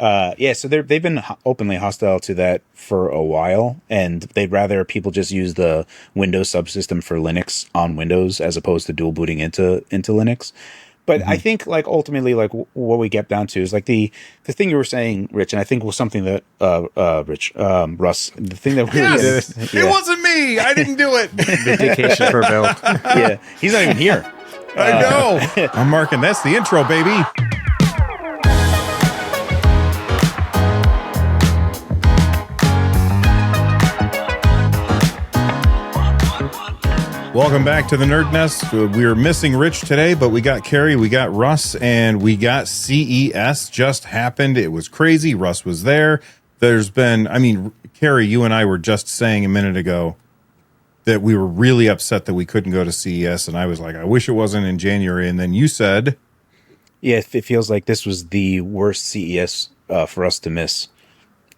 Yeah, so they've been openly hostile to that for a while, and they'd rather people just use the Windows subsystem for Linux on Windows as opposed to dual booting into Linux. But I think like ultimately like what we get down to is like the thing you were saying, Rich, and I think was something that Russ, the thing that really It wasn't me. I didn't do it. Vindication for Bill. Yeah, he's not even here. I know. I'm marking. That's the intro, baby. Welcome back to the Nerd Nest. We are missing Rich today, but we got Carrie, we got Russ, and we got CES just happened. It was crazy. Russ was there. There's been, I mean, Carrie, you and I were just saying a minute ago that we were really upset that we couldn't go to CES, and I was like, I wish it wasn't in January. And then you said, yeah, it feels like this was the worst CES for us to miss.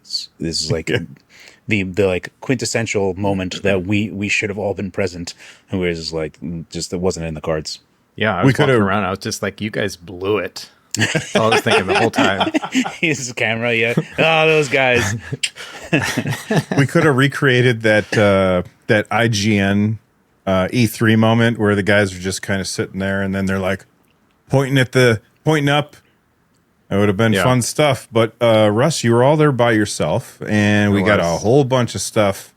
This is like the like quintessential moment that we should have all been present, and we were just like, just it wasn't in the cards. Yeah, I was walking around. I was just like, you guys blew it. That's all I was thinking the whole time. His camera, yeah. Oh, those guys. We could have recreated that IGN E3 moment where the guys are just kind of sitting there, and then they're like pointing up. It would have been fun stuff. But Russ, you were all there by yourself, and we got a whole bunch of stuff.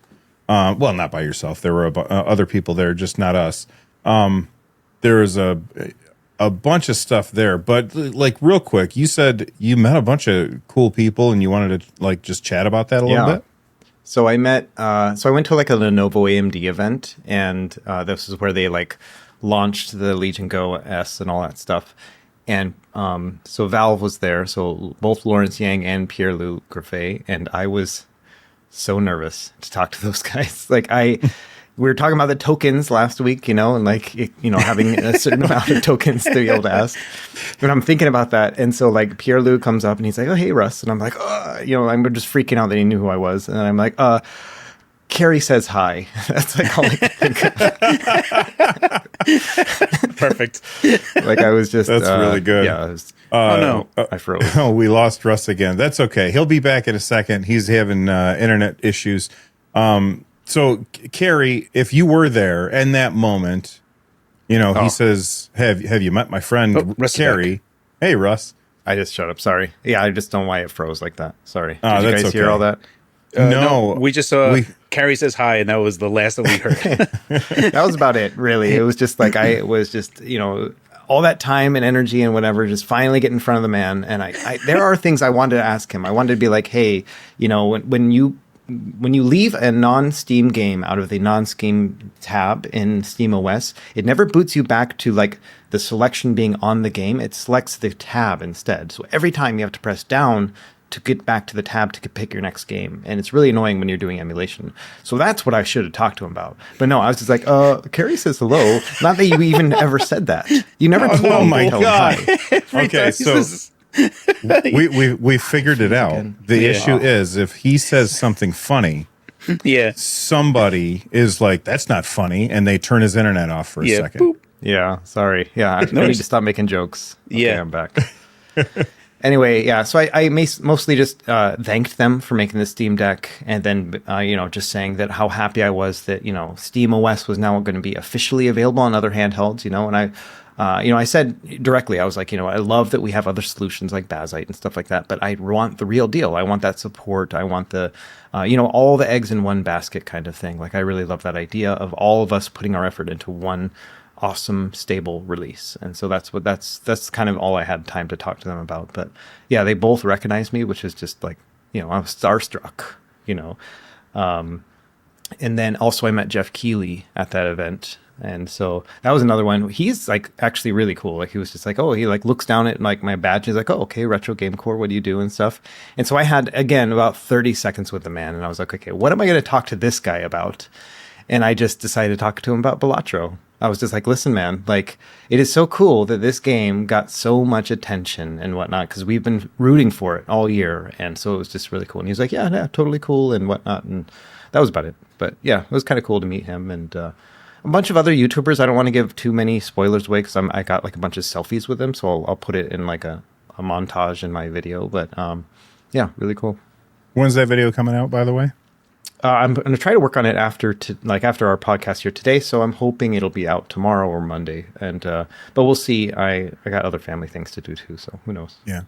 Well, not by yourself. There were other people there, just not us. There was a bunch of stuff there. But like real quick, you said you met a bunch of cool people, and you wanted to like just chat about that a little bit. So I met. So I went to like a Lenovo AMD event, and this is where they like launched the Legion Go S and all that stuff. And so Valve was there, so both Lawrence Yang and Pierre-Luc Griffet, and I was so nervous to talk to those guys. Like we were talking about the tokens last week, and like, having a certain amount of tokens to be able to ask. But I'm thinking about that, and so like Pierre-Luc comes up and he's like, "Oh, hey, Russ," and I'm like, I'm just freaking out that he knew who I was, and I'm like, Carrie says hi. That's like all I can think of. Perfect. Like I was just... That's really good. Yeah. I froze. Oh, we lost Russ again. That's okay. He'll be back in a second. He's having internet issues. So, Carrie, if you were there in that moment, he says, have you met my friend Carrie? Hey, Russ. I just shut up. Sorry. Yeah, I just don't know why it froze like that. Sorry. Did you guys hear all that? No, we just saw Carrie says hi, and that was the last that we heard. That was about it, really. It was just like I was just, all that time and energy and whatever, just finally get in front of the man. And I there are things I wanted to ask him. I wanted to be like, hey, when you leave a non-Steam game out of the non-Steam tab in SteamOS, it never boots you back to like the selection being on the game. It selects the tab instead. So every time you have to press down to get back to the tab to pick your next game. And it's really annoying when you're doing emulation. So that's what I should have talked to him about. But no, I was just like, Carrie says hello. Not that you even ever said that. You never told me. Oh my God. Okay, so we figured it out. The issue is if he says something funny, somebody is like, that's not funny, and they turn his internet off for a second. Boop. Yeah, sorry. Yeah, I need to stop making jokes. Okay, I'm back. Anyway, so I mostly just thanked them for making the Steam Deck, and then just saying that how happy I was that SteamOS was now going to be officially available on other handhelds. And I said directly, I was like, I love that we have other solutions like Bazite and stuff like that, but I want the real deal. I want that support. I want the all the eggs in one basket kind of thing. Like I really love that idea of all of us putting our effort into one awesome, stable release. And so that's kind of all I had time to talk to them about. But yeah, they both recognized me, which is just like, I was starstruck, and then also I met Jeff Keighley at that event. And so that was another one. He's like actually really cool. Like he was just like, he like looks down at like my badge. He's like, oh, okay, Retro Game Core, what do you do and stuff. And so I had, again, about 30 seconds with the man. And I was like, okay, what am I going to talk to this guy about? And I just decided to talk to him about Balatro. I was just like, listen, man, like it is so cool that this game got so much attention and whatnot, because we've been rooting for it all year. And so it was just really cool. And he was like, yeah, totally cool and whatnot. And that was about it. But yeah, it was kind of cool to meet him. And a bunch of other YouTubers. I don't want to give too many spoilers away because I got like a bunch of selfies with them. So I'll put it in like a montage in my video. But yeah, really cool. When's that video coming out, by the way? I'm going to try to work on it after our podcast here today. So I'm hoping it'll be out tomorrow or Monday. And but we'll see. I got other family things to do too. So who knows? Yeah.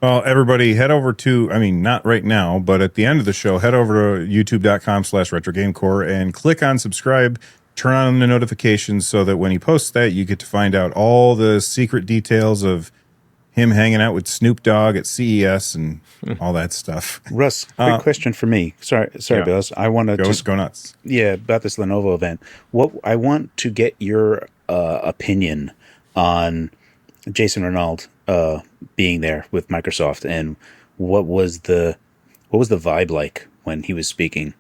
Well, everybody head over to, I mean, not right now, but at the end of the show, head over to youtube.com/retrogamecore and click on subscribe. Turn on the notifications so that when he posts that, you get to find out all the secret details of him hanging out with Snoop Dogg at CES and all that stuff. Russ, quick question for me. Sorry, yeah. Bills. I want to just go nuts. Yeah, about this Lenovo event. What I want to get your opinion on Jason Renaud being there with Microsoft, and what was the vibe like when he was speaking?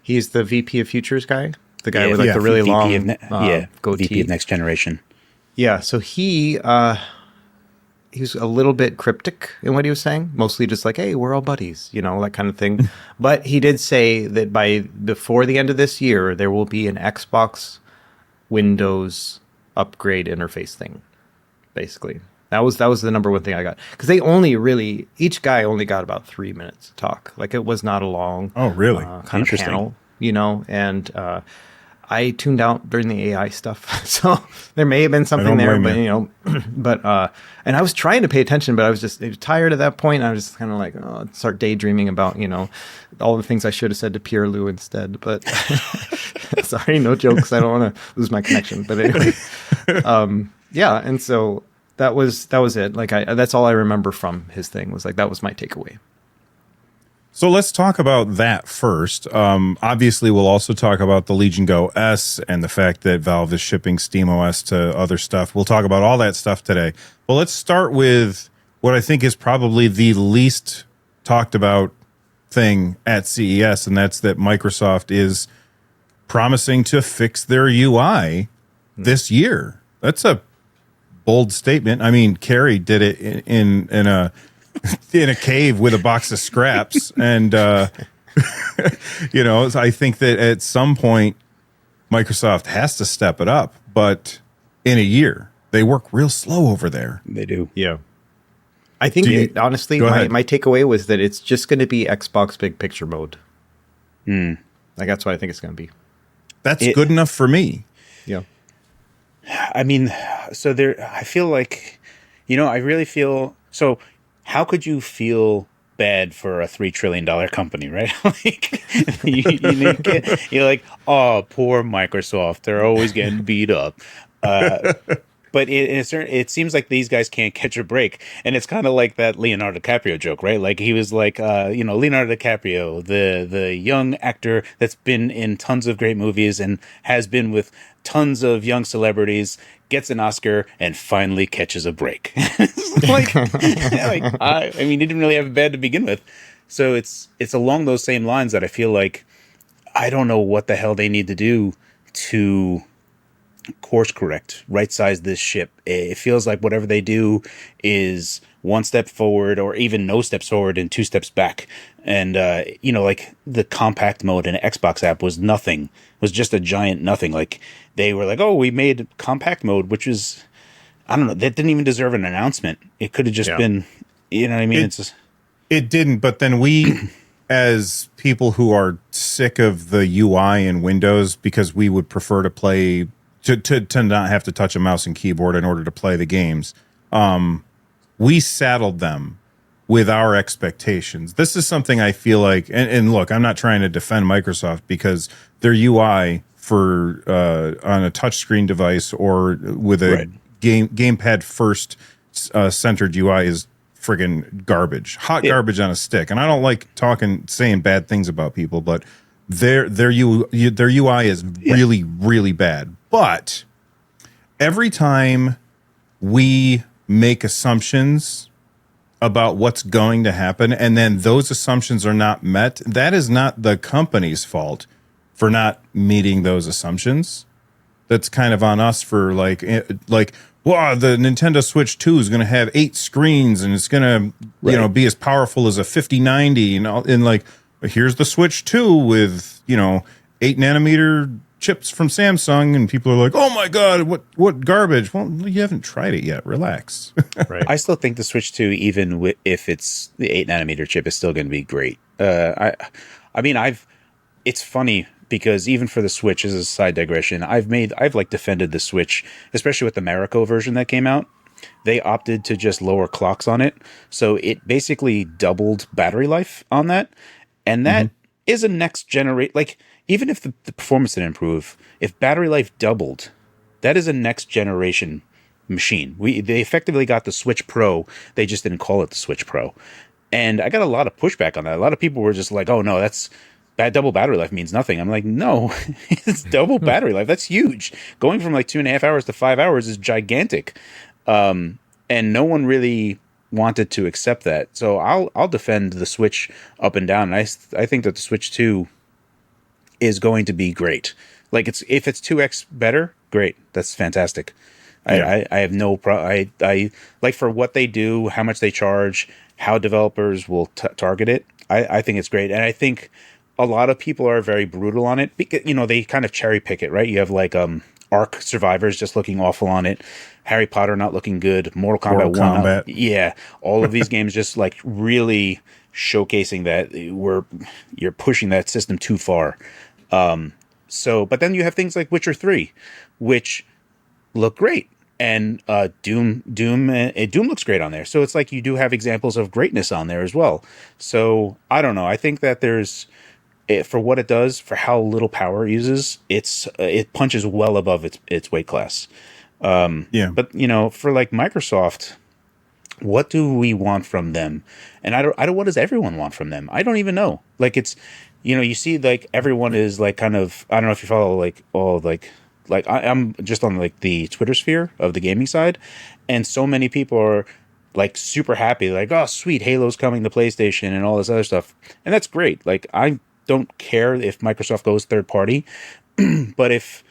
He's the VP of Futures guy, the guy with like the really long goatee. VP of Next Generation. Yeah, so he was a little bit cryptic in what he was saying, mostly just like, hey, we're all buddies, you know, that kind of thing. But he did say that before the end of this year, there will be an Xbox Windows upgrade interface thing, basically. That was the number one thing I got. Because each guy only got about 3 minutes to talk. Like, it was not a long kind of panel, you know, and I tuned out during the AI stuff, so there may have been something there, but you know, and I was trying to pay attention, but I was tired at that point. I was just kind of like, start daydreaming about, you know, all the things I should have said to Pierre Lou instead. But sorry, no jokes. I don't want to lose my connection. But anyway, yeah, and so that was it. Like that's all I remember from his thing was like that was my takeaway. So let's talk about that first. Obviously, we'll also talk about the Legion Go S and the fact that Valve is shipping SteamOS to other stuff. We'll talk about all that stuff today. But let's start with what I think is probably the least talked about thing at CES, and that's that Microsoft is promising to fix their UI this year. That's a bold statement. I mean, Carrie did it in a cave with a box of scraps. And, you know, I think that at some point, Microsoft has to step it up. But in a year, they work real slow over there. They do. Yeah. I think, honestly, my takeaway was that it's just going to be Xbox Big Picture mode. Like, that's what I think it's going to be. That's good enough for me. Yeah. I mean, so I feel like, you know, I really feel... So... How could you feel bad for a $3 trillion company, right? Like you're like, oh, poor Microsoft. They're always getting beat up. But it seems like these guys can't catch a break. And it's kind of like that Leonardo DiCaprio joke, right? Like he was like, you know, Leonardo DiCaprio, the young actor that's been in tons of great movies and has been with tons of young celebrities, gets an Oscar and finally catches a break. I mean, he didn't really have it bad to begin with. So it's along those same lines that I feel like I don't know what the hell they need to do to course correct, right size this ship. It feels like whatever they do is one step forward or even no steps forward and two steps back. And, you know, like the compact mode in an Xbox app was nothing, was just a giant nothing. Like they were like, oh, we made compact mode, which is, I don't know, that didn't even deserve an announcement. It could have just been, you know what I mean? It didn't, but then we, as people who are sick of the UI in Windows, because we would prefer to play, to not have to touch a mouse and keyboard in order to play the games, we saddled them with our expectations. This is something I feel like, and look, I'm not trying to defend Microsoft because their UI for on a touchscreen device or with a gamepad first centered UI is friggin' garbage, garbage on a stick. And I don't like saying bad things about people, but their UI is really, really bad. But every time we make assumptions about what's going to happen, and then those assumptions are not met, that is not the company's fault for not meeting those assumptions. That's kind of on us for like, wow, the Nintendo Switch 2 is going to have 8 screens and it's going to, you know, be as powerful as a 5090 and like, here's the Switch 2 with, you know, 8 nanometer chips from Samsung, and people are like, "Oh my god, what garbage?" Well, you haven't tried it yet. Relax. Right. I still think the Switch 2, even if it's the 8 nanometer chip, is still going to be great. I mean, it's funny because even for the Switch, as a side digression, I've like defended the Switch, especially with the Marico version that came out. They opted to just lower clocks on it, so it basically doubled battery life on that, and that is a next generation. Like, even if the performance didn't improve, if battery life doubled, that is a next generation machine. They effectively got the Switch Pro. They just didn't call it the Switch Pro. And I got a lot of pushback on that. A lot of people were just like, "Oh no, double battery life means nothing." I'm like, no, it's double battery life. That's huge. Going from like 2.5 hours to 5 hours is gigantic. And no one really wanted to accept that. So I'll defend the Switch up and down. And I think that the Switch 2 is going to be great. Like, if it's 2x better, great. That's fantastic. Yeah. I have no problem. I like, for what they do, how much they charge, how developers will target it. I think it's great. And I think a lot of people are very brutal on it because, they kind of cherry pick it, right? You have like Ark Survivors just looking awful on it, Harry Potter not looking good, Mortal Kombat 1. Yeah, all of these games just like really showcasing that you're pushing that system too far. But then you have things like Witcher 3, which look great. And Doom looks great on there. So it's like you do have examples of greatness on there as well. So I don't know. I think that for what it does, for how little power it uses, it punches well above its weight class. Yeah. But for like Microsoft, what do we want from them? And I don't. What does everyone want from them? I don't even know. Like, it's, you see, like, everyone is like kind of, I don't know if you follow like all like I'm just on like the Twitter sphere of the gaming side, and so many people are like super happy, like, oh sweet, Halo's coming to PlayStation and all this other stuff, and that's great. Like, I don't care if Microsoft goes third party, but if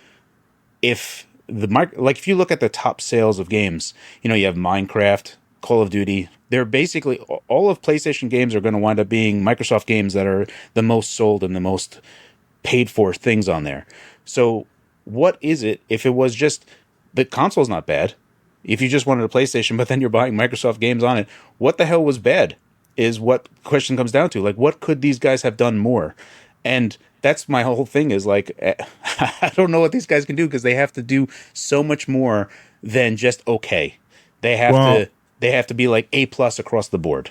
if you look at the top sales of games, you have Minecraft, Call of Duty. They're basically all of PlayStation games are going to wind up being Microsoft games that are the most sold and the most paid for things on there. So what is it if it was just the console's not bad? If you just wanted a PlayStation, but then you're buying Microsoft games on it, what the hell was bad is what the question comes down to. Like, what could these guys have done more? And that's my whole thing, is like, I don't know what these guys can do, because they have to do so much more than just okay. They have to be like A+ across the board.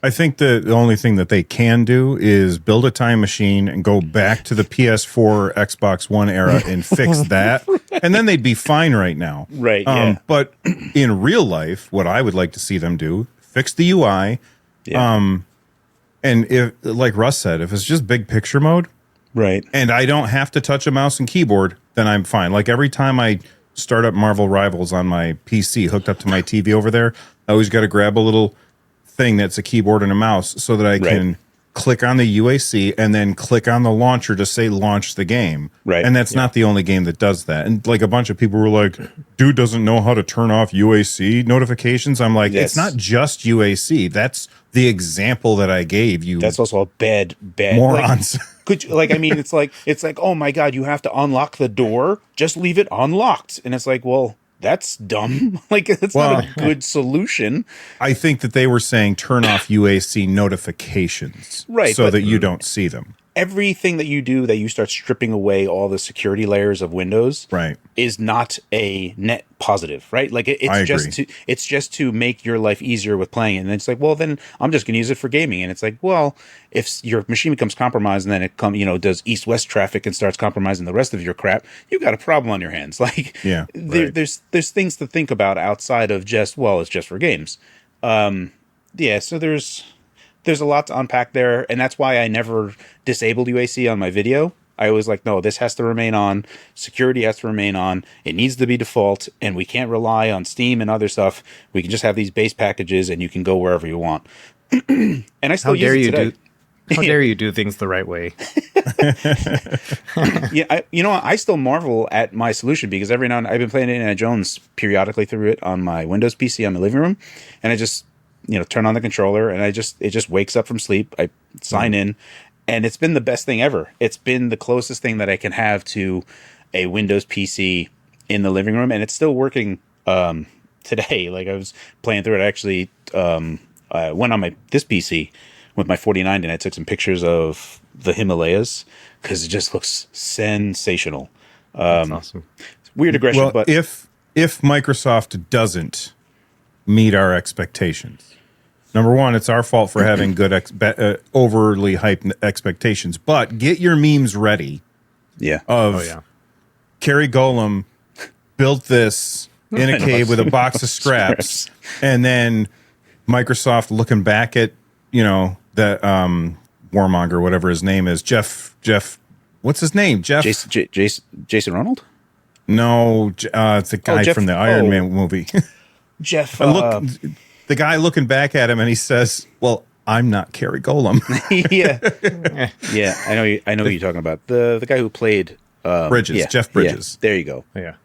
I think the only thing that they can do is build a time machine and go back to the PS4, Xbox One era and fix that. Right. And then they'd be fine right now. Right. Yeah. But in real life, what I would like to see them do, fix the UI. Yeah. And if, like Russ said, if it's just big picture mode, right, and I don't have to touch a mouse and keyboard, then I'm fine. Like, every time I start up Marvel Rivals on my PC hooked up to my TV over there, I always got to grab a little thing that's a keyboard and a mouse so that I can click on the UAC and then click on the launcher to say launch the game. Right. And that's not the only game that does that. And like, a bunch of people were like, dude doesn't know how to turn off UAC notifications. I'm like, It's not just UAC. That's the example that I gave you. That's also a bad morons. It's like, oh my God, you have to unlock the door. Just leave it unlocked. And it's like, well, that's dumb. Like, that's not a good solution. I think that they were saying turn off UAC notifications, right, so that you don't see them. Everything that you do, that you start stripping away all the security layers of Windows, right, is not a net positive, right? Like, it's just to make your life easier with playing it. And it's like, well, then I'm just going to use it for gaming. And it's like, well, if your machine becomes compromised and then it does east-west traffic and starts compromising the rest of your crap, you got a problem on your hands. Like, there's things to think about outside of just, well, it's just for games. So there's a lot to unpack there, and that's why I never disabled UAC on my video. I always like, no, this has to remain on. Security has to remain on. It needs to be default, and we can't rely on Steam and other stuff. We can just have these base packages, and you can go wherever you want. And I still use it today. How dare you do things the right way? Yeah, I still marvel at my solution, because every now and then I've been playing Indiana Jones periodically through it on my Windows PC on my living room, and I just turn on the controller, and it just wakes up from sleep. I sign in, and it's been the best thing ever. It's been the closest thing that I can have to a Windows PC in the living room, and it's still working today. Like I was playing through it. I actually I went on this PC with my 49, and I took some pictures of the Himalayas because it just looks sensational. That's awesome. Weird aggression, Well, but if Microsoft doesn't meet our expectations, number one, it's our fault for having good overly hyped expectations. But get your memes ready. yeah, Kerry Golem built this in a cave with a box of scraps, and then Microsoft looking back at that warmonger, whatever his name is, Jeff. What's his name? Jeff. Jason Ronald. No, it's the guy from the Iron Man movie. Jeff. The guy looking back at him, and he says, "Well, I'm not Kerry Golem." yeah. I know who you're talking about. The guy who played Bridges, Jeff Bridges. Yeah, there you go. Yeah.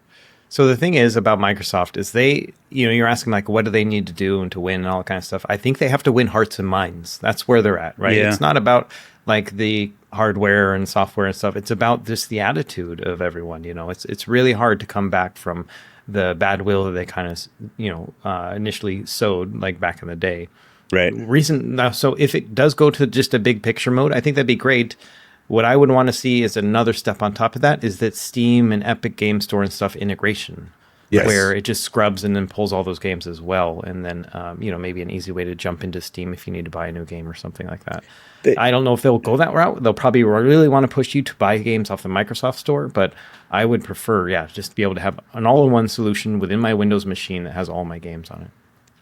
So the thing is about Microsoft is they, you're asking like, what do they need to do and to win and all that kind of stuff. I think they have to win hearts and minds. That's where they're at, right? Yeah. It's not about like the hardware and software and stuff. It's about just the attitude of everyone. It's really hard to come back from the bad will that they kind of, initially sowed like back in the day. Right. So if it does go to just a big picture mode, I think that'd be great. What I would want to see is another step on top of that is that Steam and Epic Game Store and stuff integration, where it just scrubs and then pulls all those games as well. And then, maybe an easy way to jump into Steam if you need to buy a new game or something like that. I don't know if they'll go that route. They'll probably really want to push you to buy games off the Microsoft Store, but I would prefer, just to be able to have an all-in-one solution within my Windows machine that has all my games on it.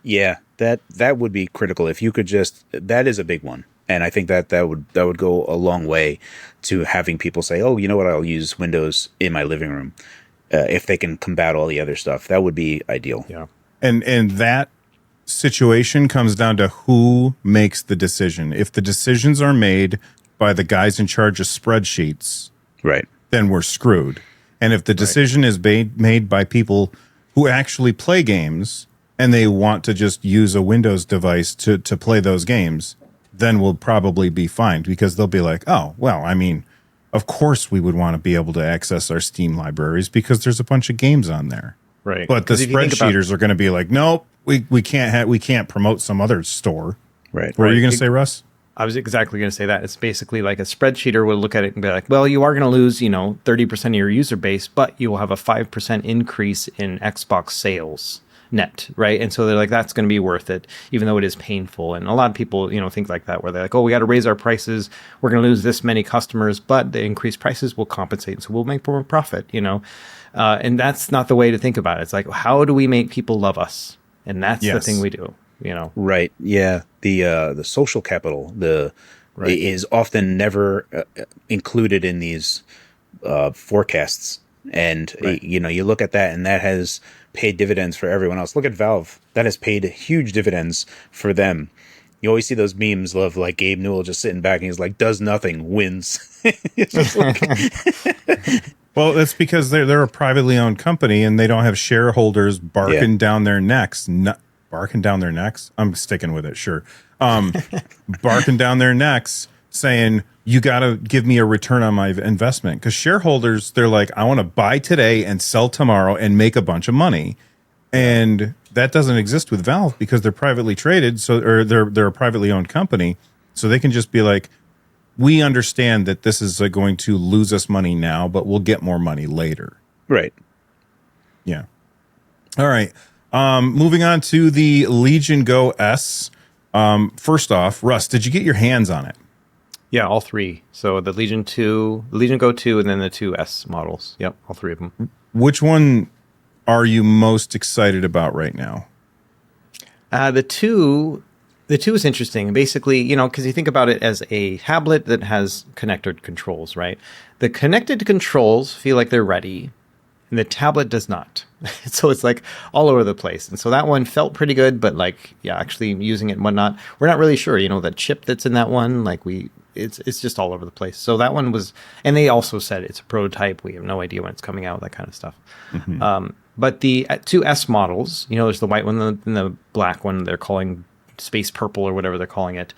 Yeah, that would be critical. If you could that is a big one. And I think that would go a long way to having people say, oh, you know what, I'll use Windows in my living room. If they can combat all the other stuff, that would be ideal. Yeah. And that situation comes down to who makes the decision. If the decisions are made by the guys in charge of spreadsheets, right, then we're screwed. And if the decision is made by people who actually play games and they want to just use a Windows device to play those games, then we'll probably be fine, because they'll be like, oh, well, I mean, of course we would want to be able to access our Steam libraries because there's a bunch of games on there. Right. But the spreadsheeters are going to be like, nope, we can't promote some other store. Right. What are you going to say, Russ? I was exactly going to say that. It's basically like a spreadsheeter will look at it and be like, well, you are going to lose, 30% of your user base, but you will have a 5% increase in Xbox sales net, right? And so they're like, that's going to be worth it, even though it is painful. And a lot of people, think like that, where they're like, oh, we got to raise our prices. We're going to lose this many customers, but the increased prices will compensate. So we'll make more profit, and that's not the way to think about it. It's like, how do we make people love us? And that's the thing we do, Right. Yeah. The social capital, is often never included in these forecasts. And, you look at that, and that has paid dividends for everyone else. Look at Valve. That has paid huge dividends for them. You always see those memes of like Gabe Newell just sitting back and he's like, does nothing, wins. It's just like well, that's because they're a privately owned company and they don't have shareholders barking down their necks. Barking down their necks? I'm sticking with it, sure. Barking down their necks saying, you got to give me a return on my investment. Because shareholders, they're like, I want to buy today and sell tomorrow and make a bunch of money. And that doesn't exist with Valve because they're privately traded, or they're a privately owned company. So they can just be like, we understand that this is going to lose us money now, but we'll get more money later. Right. Yeah. All right. Moving on to the Legion Go S. First off, Russ, did you get your hands on it? Yeah, all three. So the Legion 2, the Legion Go 2, and then the 2S models. Yep, all three of them. Which one are you most excited about right now? The two is interesting. Basically, because you think about it as a tablet that has connected controls, right? The connected controls feel like they're ready, and the tablet does not. So it's like all over the place. And so that one felt pretty good, but actually using it and whatnot, we're not really sure. The chip that's in that one, it's just all over the place. So that one was, and they also said it's a prototype. We have no idea when it's coming out, that kind of stuff. Mm-hmm. But the 2S models, there's the white one and the black one. They're calling space purple or whatever they're calling it.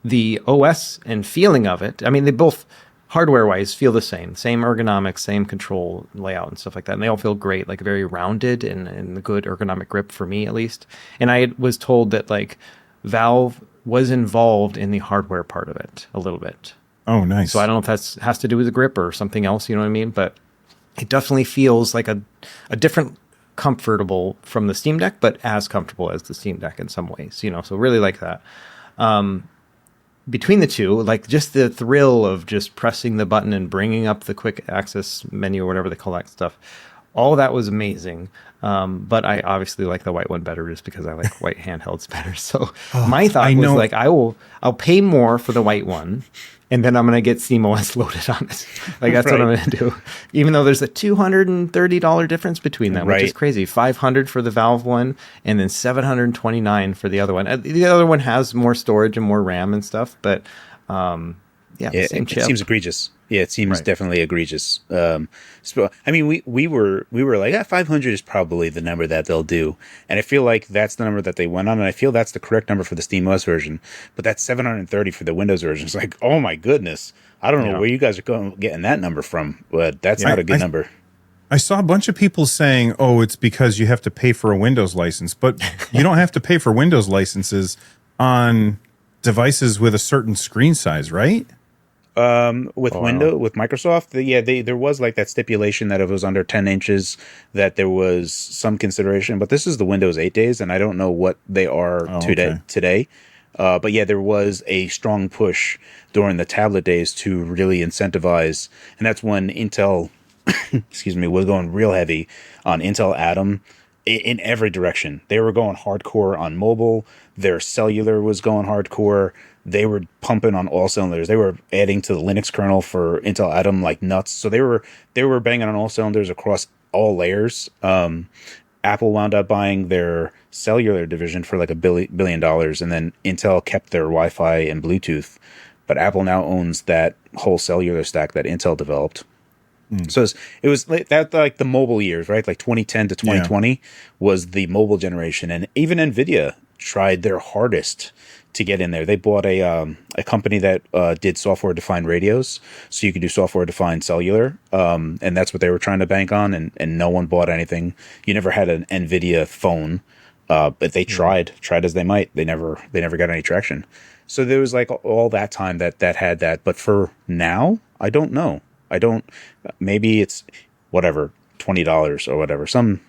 the OS and feeling of it, I mean, they both hardware-wise feel the same ergonomics, same control layout and stuff like that. And they all feel great, like very rounded and the good ergonomic grip for me, at least. And I was told that like Valve was involved in the hardware part of it a little bit. Oh, nice. So I don't know if that has to do with the grip or something else, you know what I mean? But it definitely feels like a different comfortable from the Steam Deck, but as comfortable as the Steam Deck in some ways, you know, so really like that. Between the two, like just the thrill of just pressing the button and bringing up the quick access menu or whatever they call that stuff, all that was amazing. But I obviously like the white one better just because I like white handhelds better. So my thought was like, I'll pay more for the white one, and then I'm going to get SteamOS loaded on it. Like, that's what I'm going to do. Even though there's a $230 difference between them, which is crazy. $500 for the Valve one, and then $729 for the other one. The other one has more storage and more RAM and stuff, but same chip. It seems egregious. Yeah, it seems definitely egregious. So, I mean, we were like, 500 is probably the number that they'll do, and I feel like that's the number that they went on, and I feel that's the correct number for the SteamOS version. But that's 730 for the Windows version. It's like, oh my goodness, I don't know where you guys are getting that number from, but that's not a good number. I saw a bunch of people saying, "Oh, it's because you have to pay for a Windows license," but you don't have to pay for Windows licenses on devices with a certain screen size, right? With Microsoft, there was like that stipulation that if it was under 10 inches, that there was some consideration. But this is the Windows 8 days, and I don't know what they are today. But yeah, there was a strong push during the tablet days to really incentivize, and that's when Intel, was going real heavy on Intel Atom in every direction. They were going hardcore on mobile. Their cellular was going hardcore. They were pumping on all cylinders. They were adding to the Linux kernel for Intel Atom like nuts. So they were banging on all cylinders across all layers. Apple wound up buying their cellular division for like $1 billion, and then Intel kept their Wi-Fi and Bluetooth. But Apple now owns that whole cellular stack that Intel developed. So it was like the mobile years, right? Like 2010 to 2020 was the mobile generation, and even NVIDIA tried their hardest to get in there. They bought a company that did software-defined radios, so you could do software-defined cellular, and that's what they were trying to bank on, and no one bought anything. You never had an NVIDIA phone, but they tried as they might. They never got any traction. So there was like all that time that had that, but for now, I don't know. Maybe it's whatever, $20 or whatever. Some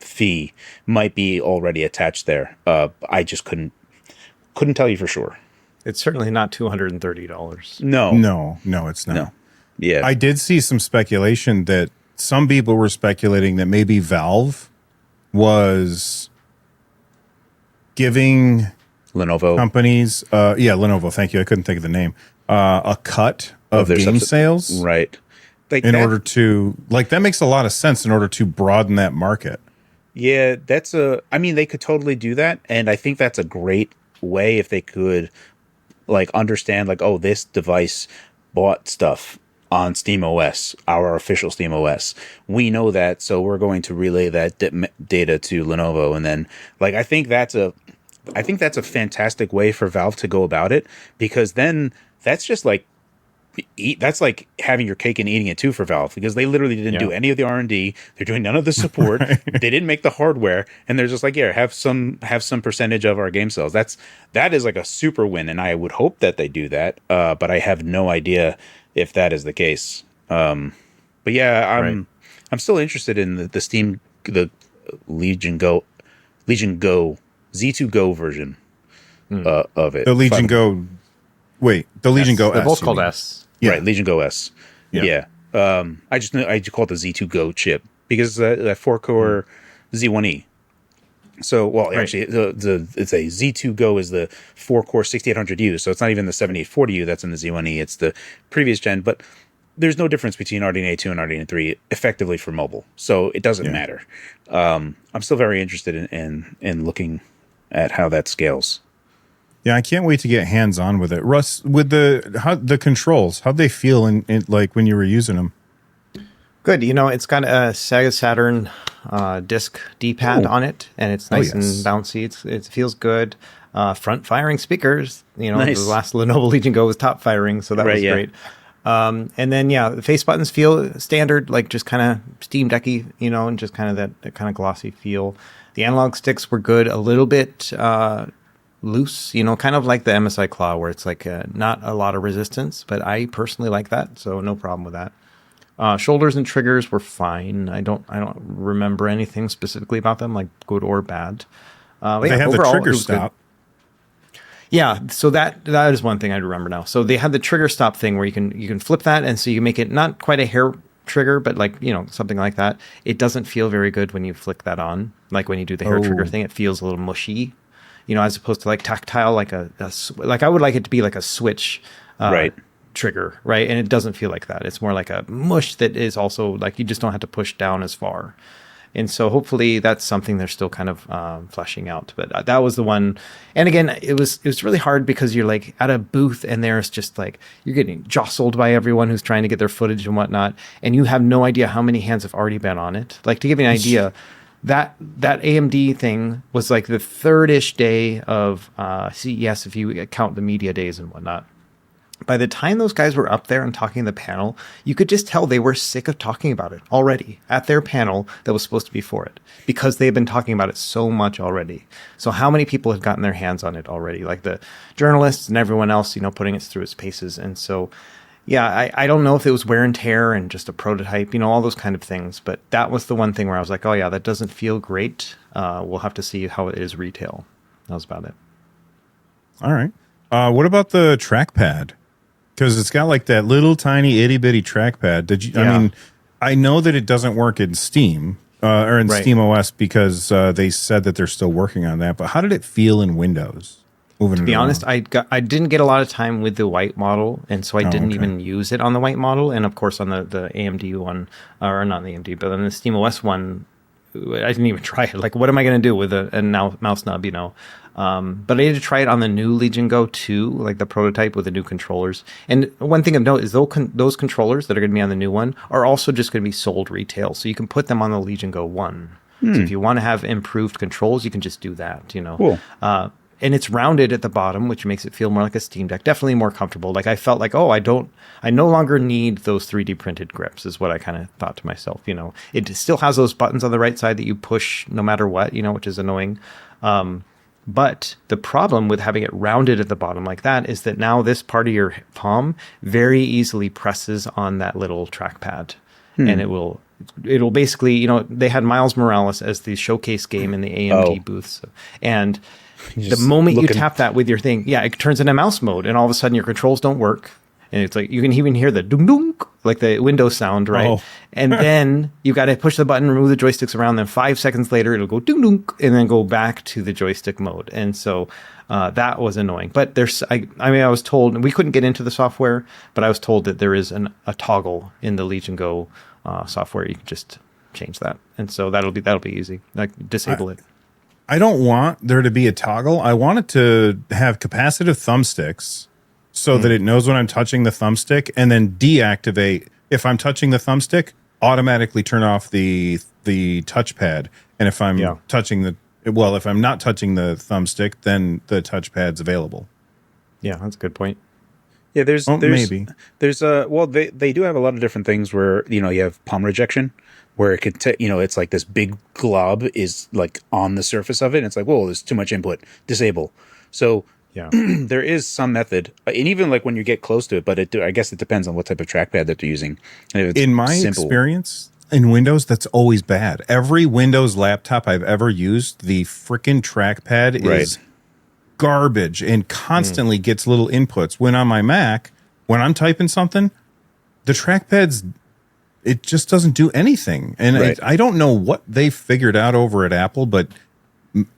fee might be already attached there. I just couldn't tell you for sure. It's certainly not $230. No, it's not. No. Yeah. I did see some speculation that some people were speculating that maybe Valve was giving Lenovo companies, Lenovo, thank you. I couldn't think of the name. A cut of their game sales. Right. Like in order to, like, that makes a lot of sense in order to broaden that market. Yeah, they could totally do that. And I think that's a great way if they could, like, understand, like, oh, this device bought stuff on SteamOS, our official SteamOS. We know that, so we're going to relay that data to Lenovo. And then, like, I think that's a fantastic way for Valve to go about it, because then that's just like, that's like having your cake and eating it too for Valve, because they literally didn't do any of the R&D. They're doing none of the support. They didn't make the hardware, and they're just like, yeah, have some percentage of our game sales. That is like a super win, and I would hope that they do that. But I have no idea if that is the case. But yeah, I'm still interested in the Steam, the Legion Go Z2 Go version of it. The Legion Go. Wait, the Legion Go S. They're both called S. Yeah. Right, Legion Go S. Yeah. I just call it the Z2 Go chip because that 4-core Z1E. So, actually, it's a Z2 Go is the 4-core 6800U, so it's not even the 7840U that's in the Z1E. It's the previous gen, but there's no difference between RDNA 2 and RDNA 3 effectively for mobile, so it doesn't matter. I'm still very interested in looking at how that scales. Yeah, I can't wait to get hands on with it. Russ, with the controls, how'd they feel in like when you were using them? Good. It's got a Sega Saturn disc D-pad on it, and it's nice and bouncy. It feels good. front firing speakers. You know, Nice. the last Lenovo Legion Go was top firing, so that was great. And then the face buttons feel standard, like just kind of Steam Decky, you know, and just kind of that kind of glossy feel. The analog sticks were good, a little bit loose, you know, kind of like the MSI Claw, where it's like not a lot of resistance, but I personally like that, so no problem with that. Shoulders and triggers were fine. I don't remember anything specifically about them, like good or bad. They have the trigger stop. Good. Yeah, so that is one thing I remember now. So they had the trigger stop thing where you can flip that, and so you make it not quite a hair trigger, but like, you know, something like that. It doesn't feel very good when you flick that on. Like when you do the hair trigger thing, it feels a little mushy, you know, as opposed to like tactile, like like I would like it to be like a switch, right. trigger, right? And it doesn't feel like that. It's more like a mush that is also like you just don't have to push down as far. And so hopefully that's something they're still kind of fleshing out. But that was the one. And again, it was really hard because you're like at a booth and there's just like you're getting jostled by everyone who's trying to get their footage and whatnot, and you have no idea how many hands have already been on it. Like, to give you an idea, that AMD thing was like the third-ish day of CES if you count the media days and whatnot. By the time those guys were up there and talking the panel, you could just tell they were sick of talking about it already at their panel that was supposed to be for it, because they've been talking about it so much already. So how many people have gotten their hands on it already? Like the journalists and everyone else, you know, putting it through its paces. And so, yeah, I don't know if it was wear and tear and just a prototype, you know, all those kind of things. But that was the one thing where I was like, oh, yeah, that doesn't feel great. We'll have to see how it is retail. That was about it. All right. What about the trackpad? Because it's got like that little tiny itty bitty trackpad. Did you? Yeah. I mean, I know that it doesn't work in Steam or in Right. SteamOS because they said that they're still working on that. But how did it feel in Windows? To be honest, I didn't get a lot of time with the white model, and so I didn't even use it on the white model. And of course, on the AMD one, or not the AMD, but on the SteamOS one, I didn't even try it. Like, what am I going to do with a mouse nub, you know? But I need to try it on the new Legion Go 2, like the prototype with the new controllers. And one thing of note is those controllers that are going to be on the new one are also just going to be sold retail. So you can put them on the Legion Go 1. So if you want to have improved controls, you can just do that, you know. Cool. And it's rounded at the bottom, which makes it feel more like a Steam Deck. Definitely more comfortable. Like I felt like, I no longer need those 3D printed grips, is what I kind of thought to myself. You know, it still has those buttons on the right side that you push no matter what, you know, which is annoying. But the problem with having it rounded at the bottom like that is that now this part of your palm very easily presses on that little trackpad, and it'll basically, you know, they had Miles Morales as the showcase game in the AMD booths, and the moment you tap that with your thing, it turns into mouse mode, and all of a sudden your controls don't work. And it's like you can even hear the dunk dunk, like the Windows sound, right? Oh. And then you got to push the button, remove the joysticks around. Then 5 seconds later, it'll go dunk dunk, and then go back to the joystick mode. And so that was annoying. But I was told, and we couldn't get into the software, but I was told that there is a toggle in the Legion Go software. You can just change that, and so that'll be easy. Like disable it. I don't want there to be a toggle. I want it to have capacitive thumbsticks, so that it knows when I'm touching the thumbstick, and then deactivate if I'm touching the thumbstick, automatically turn off the touchpad. And if I'm if I'm not touching the thumbstick, then the touchpad's available. Yeah, that's a good point. Yeah, they do have a lot of different things where, you know, you have palm rejection, where it could it's like this big glob is like on the surface of it, and it's like, whoa, there's too much input, disable. So there is some method, and even like when you get close to it, but I guess it depends on what type of trackpad that they're using. In my experience in Windows, that's always bad. Every Windows laptop I've ever used, the freaking trackpad is garbage and constantly gets little inputs. When on my Mac, when I'm typing something, the trackpad's it just doesn't do anything. And I don't know what they figured out over at Apple, but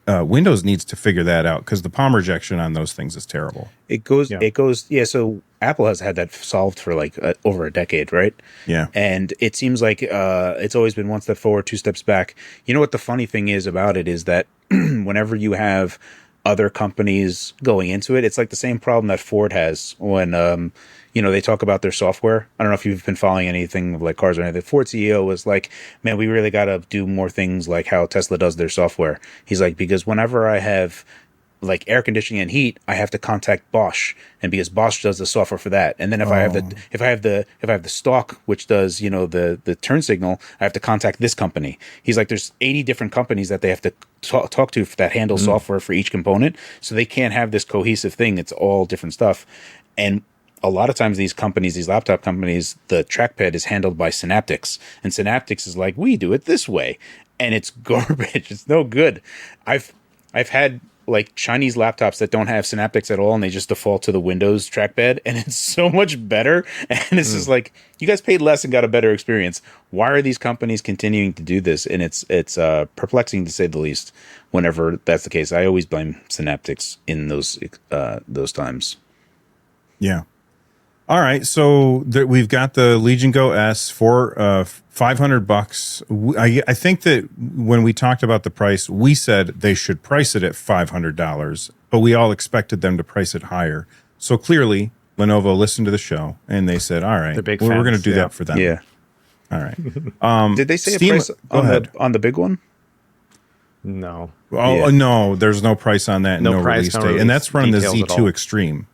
Windows needs to figure that out, because the palm rejection on those things is terrible. So Apple has had that solved for like over a decade, right? Yeah. And it seems like it's always been one step forward, 2 steps back. You know what the funny thing is about it is that whenever you have other companies going into it, it's like the same problem that Ford has when they talk about their software. I don't know if you've been following anything like cars or anything. Ford CEO was like, man, we really got to do more things like how Tesla does their software. He's like, because whenever I have like air conditioning and heat, I have to contact Bosch, and because Bosch does the software for that. And then if I have the stock, which does, the turn signal, I have to contact this company. He's like, there's 80 different companies that they have to talk to that handle software for each component. So they can't have this cohesive thing. It's all different stuff. And a lot of times these laptop companies, the trackpad is handled by Synaptics, and Synaptics is like, we do it this way, and it's garbage. It's no good. I've had like Chinese laptops that don't have Synaptics at all, and they just default to the Windows trackpad, and it's so much better. And it's just like, you guys paid less and got a better experience. Why are these companies continuing to do this? And it's perplexing to say the least. Whenever that's the case, I always blame Synaptics in those times. Yeah. All right, so we've got the Legion Go S for $500. I think that when we talked about the price, we said they should price it at $500, but we all expected them to price it higher. So clearly, Lenovo listened to the show and they said, "All right, we're going to do that for them." Yeah. All right. Did they say a price on the big one? No. Oh no, there's no price on that. No release date, and that's running the Z2 Extreme.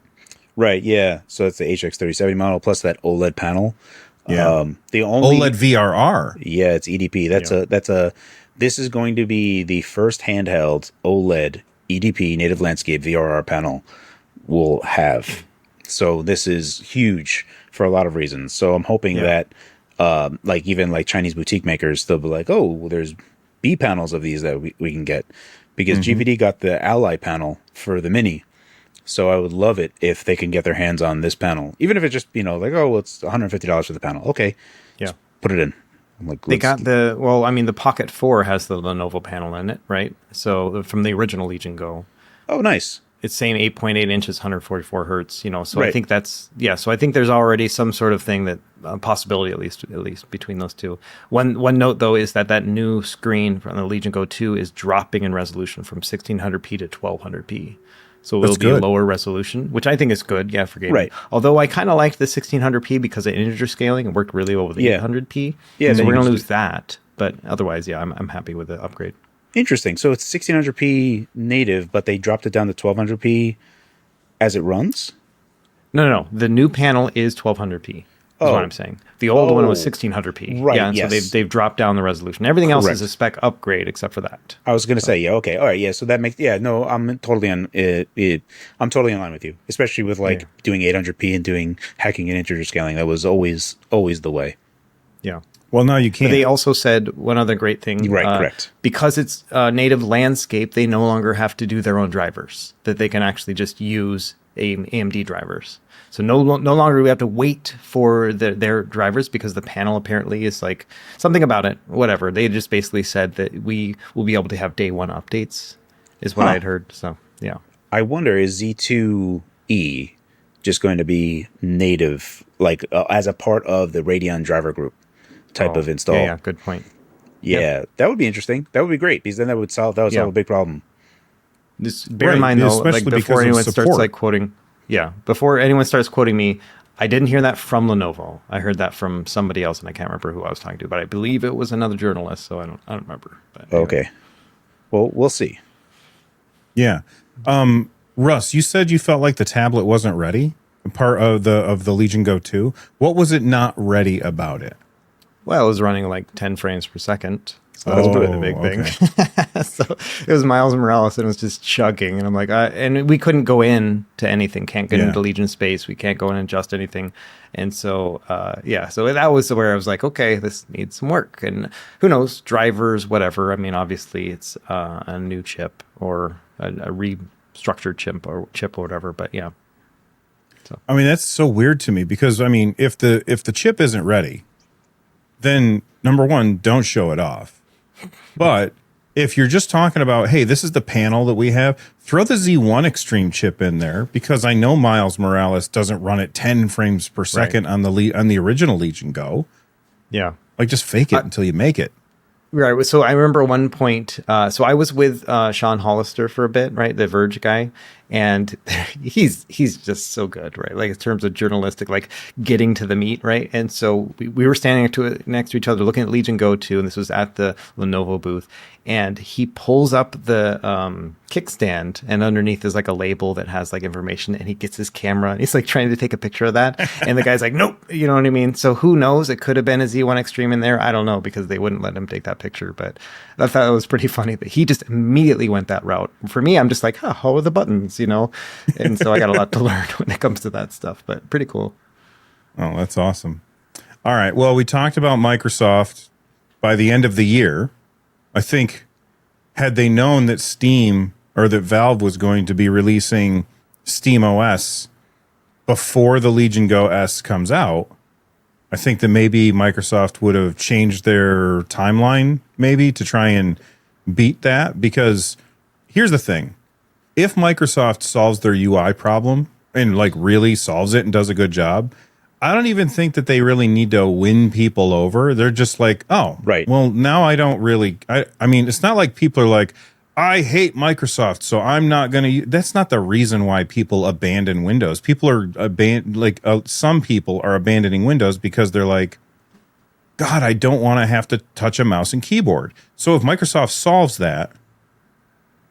Right, yeah. So it's the HX3070 model plus that OLED panel. Yeah. The only OLED VRR. Yeah, it's EDP. This is going to be the first handheld OLED EDP native landscape VRR panel we'll have. So this is huge for a lot of reasons. So I'm hoping that even Chinese boutique makers, they'll be like, oh, well, there's B panels of these that we can get, because GVD got the Ally panel for the Mini. So I would love it if they can get their hands on this panel, even if it's just, it's $150 for the panel. Okay. Yeah. Put it in. They got the Pocket 4 has the Lenovo panel in it, right? So from the original Legion Go. Oh, nice. It's saying 8.8 inches, 144 hertz, so right. I think so I think there's already some sort of thing that possibility, at least between those two. One note though is that new screen from the Legion Go 2 is dropping in resolution from 1600p to 1200p. So it'll be a lower resolution, which I think is good, for gaming. Right. Although I kind of liked the 1600p because of integer scaling. It worked really well with the 800p. Yeah, so we're going to lose that. But otherwise, I'm happy with the upgrade. Interesting. So it's 1600p native, but they dropped it down to 1200p as it runs? No. The new panel is 1200p. Is what I'm saying. The old one was 1600p. Right. Yeah, yes. so they've dropped down the resolution. Everything else is a spec upgrade except for that. I was going to say, okay. All right. Yeah. So that makes, no, I'm totally on it. I'm totally in line with you, especially with doing 800p and doing hacking and integer scaling. That was always the way. Yeah. Well, now you can't. But they also said one other great thing. Right. Correct. Because it's native landscape, they no longer have to do their own drivers, that they can actually just use AMD drivers. So no longer do we have to wait for their drivers, because the panel apparently is like something about it, whatever. They just basically said that we will be able to have day one updates is what I had heard. So, yeah. I wonder, is Z2E just going to be native, as a part of the Radeon driver group type of install? Yeah, good point. Yeah, that would be interesting. That would be great, because then that would solve a big problem. Just bear in mind, though, before anyone starts quoting... Yeah, before anyone starts quoting me, I didn't hear that from Lenovo. I heard that from somebody else, and I can't remember who I was talking to, but I believe it was another journalist, so I don't remember. But anyway. Okay. Well, we'll see. Yeah. Russ, you said you felt like the tablet wasn't ready, part of the Legion Go 2. What was it not ready about it? Well, it was running like 10 frames per second. So that's probably the big thing. So it was Miles Morales, and it was just chugging. And I'm like, and we couldn't go in to anything. Can't get into Legion space. We can't go in and adjust anything. And so, so that was where I was like, okay, this needs some work. And who knows, drivers, whatever. I mean, obviously it's a new chip or a restructured chip or whatever. But yeah. So I mean, that's so weird to me, because I mean, if the chip isn't ready, then number one, don't show it off. But if you're just talking about, hey, this is the panel that we have, throw the Z1 Extreme chip in there, because I know Miles Morales doesn't run at 10 frames per second on the original Legion Go. Yeah. Just fake it until you make it. Right. So I remember one point, so I was with Sean Hollister for a bit, right? The Verge guy. and he's just so good, right? Like in terms of journalistic, like getting to the meat, right? And so we were standing next to each other looking at Legion Go 2, and this was at the Lenovo booth, and he pulls up the kickstand, and underneath is like a label that has like information, and he gets his camera and he's like trying to take a picture of that, and the guy's like, nope, you know what I mean? So who knows? It could have been a Z1 Extreme in there. I don't know, because they wouldn't let him take that picture, but I thought it was pretty funny that he just immediately went that route. For me, I'm just like, how are the buttons, you know? And so I got a lot to learn when it comes to that stuff, but pretty cool. Oh, that's awesome. All right. Well, we talked about Microsoft by the end of the year. I think had they known that Steam or that Valve was going to be releasing SteamOS before the Legion Go S comes out, I think that maybe Microsoft would have changed their timeline maybe to try and beat that. Because here's the thing. If Microsoft solves their UI problem and like really solves it and does a good job, I don't even think that they really need to win people over. They're just like, oh, right. Well, now I don't really. I mean, it's not like people are like, I hate Microsoft, so I'm not going to. That's not the reason why people abandon Windows. People are some people are abandoning Windows because they're like, God, I don't want to have to touch a mouse and keyboard. So if Microsoft solves that,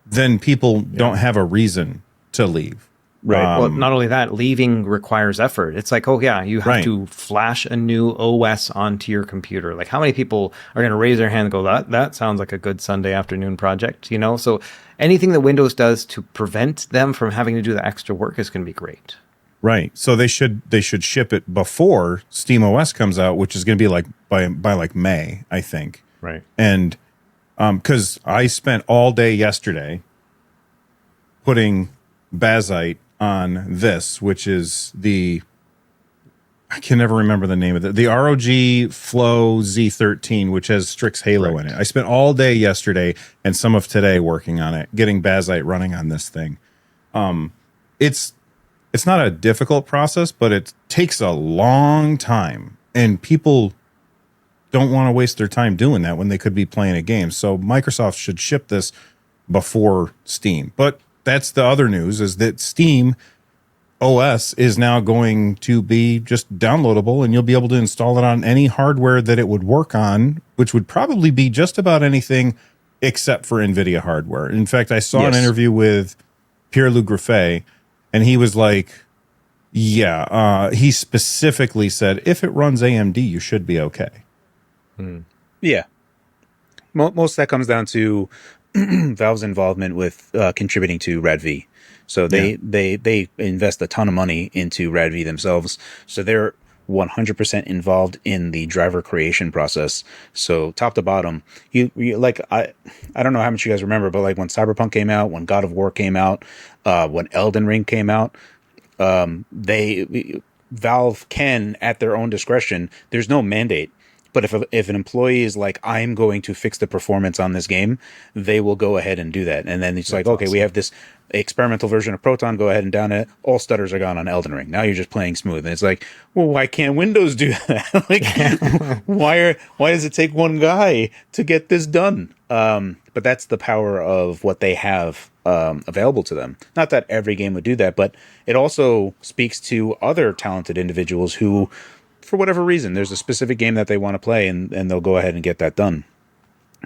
then people don't have a reason to leave. Right. Well, not only that, leaving requires effort. It's like, oh yeah, you have to flash a new OS onto your computer. Like, how many people are going to raise their hand and go, that sounds like a good Sunday afternoon project, you know? So anything that Windows does to prevent them from having to do the extra work is going to be great. Right. So they should ship it before SteamOS comes out, which is going to be like by like May, I think. Right. And because I spent all day yesterday putting Bazite on this, which is I can never remember the name of it, the ROG Flow Z13, which has Strix Halo in it. I spent all day yesterday and some of today working on it, getting Bazite running on this thing. It's not a difficult process, but it takes a long time, and people don't want to waste their time doing that when they could be playing a game. So Microsoft should ship this before Steam. But that's the other news, is that Steam OS is now going to be just downloadable, and you'll be able to install it on any hardware that it would work on, which would probably be just about anything except for NVIDIA hardware. In fact, I saw an interview with Pierre-Luc Griffet, and he was like, he specifically said, if it runs AMD, you should be okay. Yeah. Most of that comes down to Valve's involvement with contributing to RADV. So they invest a ton of money into RADV themselves. So they're 100% involved in the driver creation process. So top to bottom, you like, I don't know how much you guys remember, but like when Cyberpunk came out, when God of War came out, when Elden Ring came out, Valve can, at their own discretion, there's no mandate. But if an employee is like, I'm going to fix the performance on this game, they will go ahead and do that. And then it's like, okay, awesome. We have this experimental version of Proton, go ahead and down it. All stutters are gone on Elden Ring. Now you're just playing smooth. And it's like, well, why can't Windows do that? Like, why does it take one guy to get this done? But that's the power of what they have available to them. Not that every game would do that, but it also speaks to other talented individuals who, for whatever reason, there's a specific game that they want to play, and they'll go ahead and get that done.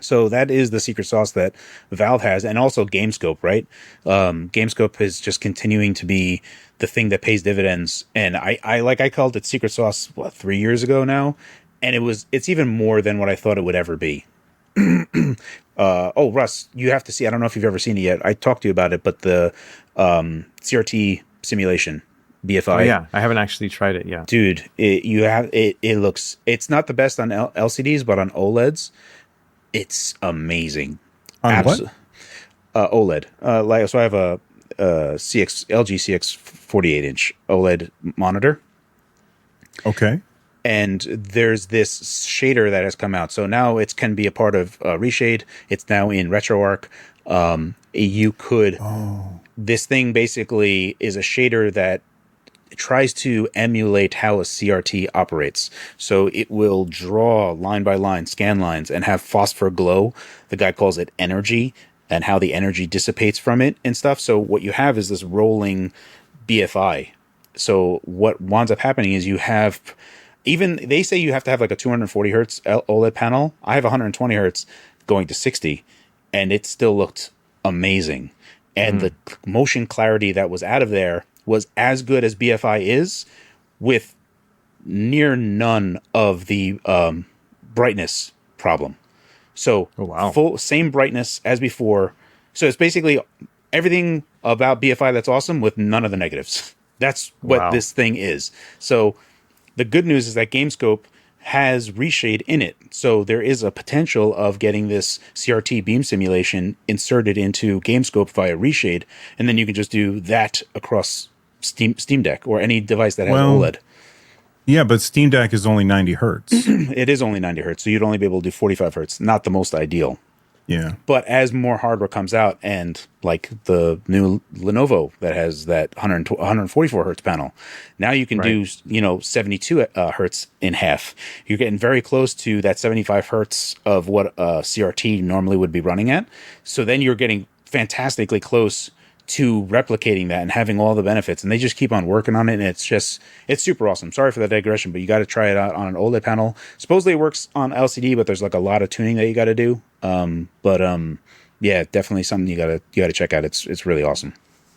So that is the secret sauce that Valve has, and also GameScope, right? GameScope is just continuing to be the thing that pays dividends. And I called it secret sauce, 3 years ago now? And it's even more than what I thought it would ever be. Russ, you have to see, I don't know if you've ever seen it yet. I talked to you about it, but the CRT simulation. BFI. Oh, yeah, I haven't actually tried it yet. Dude, it looks, it's not the best on LCDs, but on OLEDs, it's amazing. On what? OLED. So I have a LG CX 48-inch OLED monitor. Okay. And there's this shader that has come out. So now it can be a part of Reshade. It's now in RetroArch. You could... This thing basically is a shader that tries to emulate how a CRT operates. So it will draw line by line, scan lines, and have phosphor glow. The guy calls it energy. and how the energy dissipates from it and stuff. So what you have is this rolling BFI. So what winds up happening is you have, even they say you have to have like a 240 hertz OLED panel. I have 120 hertz going to 60, and it still looked amazing. And the motion clarity that was out of there was as good as BFI is, with near none of the brightness problem. So full same brightness as before. So it's basically everything about BFI that's awesome with none of the negatives. That's what this thing is. So the good news is that GameScope has reshade in it. So there is a potential of getting this CRT beam simulation inserted into GameScope via reshade, and then you can just do that across Steam Deck or any device that has OLED. Yeah, but Steam Deck is only 90 hertz. It is only 90 hertz, so you'd only be able to do 45 hertz. Not the most ideal. Yeah. But as more hardware comes out, and like the new Lenovo that has that 144 hertz panel, now you can do 72 hertz in half. You're getting very close to that 75 hertz of what a CRT normally would be running at. So then you're getting fantastically close to replicating that and having all the benefits, and they just keep on working on it, and it's super awesome. Sorry for the digression, but you got to try it out on an OLED panel. Supposedly it works on LCD, but there's like a lot of tuning that you got to do. Yeah, definitely something you gotta check out. It's really awesome.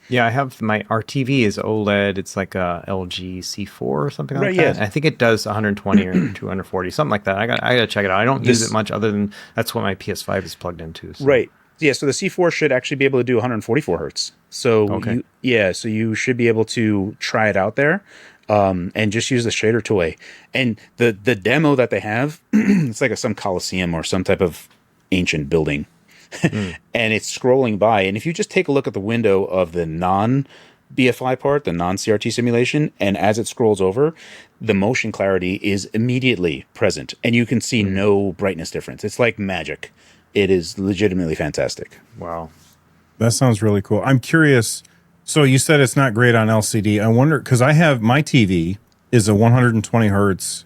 Yeah, I have my RTV is OLED. It's like a LG C4 or something like that. I think it does 120 or 240, something like that. I gotta check it out. I don't use it much, other than that's what my PS5 is plugged into. So. Right. Yeah, so the C4 should actually be able to do 144 hertz. So so you should be able to try it out there, and just use the shader toy. And the demo that they have, it's like some Coliseum or some type of ancient building, and it's scrolling by. And if you just take a look at the window of the non-BFI part, the non-CRT simulation, and as it scrolls over, the motion clarity is immediately present, and you can see no brightness difference. It's like magic. It is legitimately fantastic. Wow. That sounds really cool. I'm curious. So you said it's not great on LCD. I wonder, because I have my TV is a 120 hertz.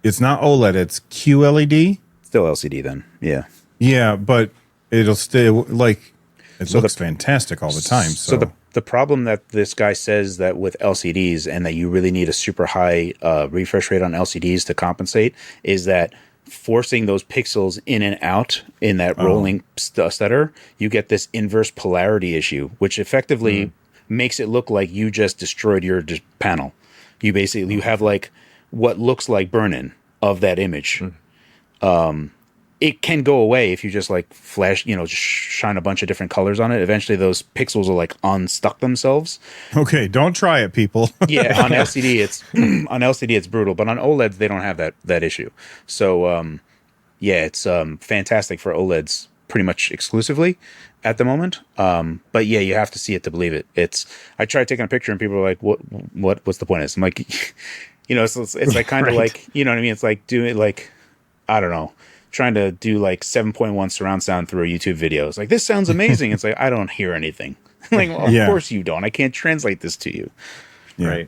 It's not OLED. It's QLED. Still LCD then. Yeah. Yeah, but it'll still it looks fantastic all the time. So the problem that this guy says that with LCDs, and that you really need a super high refresh rate on LCDs to compensate, is that forcing those pixels in and out in that rolling stutter, you get this inverse polarity issue, which effectively makes it look like you just destroyed your panel. You basically you have like what looks like burn-in of that image. It can go away if you just like flash, just shine a bunch of different colors on it. Eventually those pixels will like unstuck themselves. Okay, don't try it, people. Yeah, on LCD it's brutal, but on OLEDs they don't have that issue. So it's fantastic for OLEDs pretty much exclusively at the moment. But yeah, you have to see it to believe it. I tried taking a picture and people are like, what's the point of this? I'm like, it's like kind of like, you know what I mean? It's like doing like, I don't know, trying to do like 7.1 surround sound through a YouTube video. It's like, this sounds amazing. It's like, I don't hear anything. Like, well, of course you don't. I can't translate this to you. Yeah.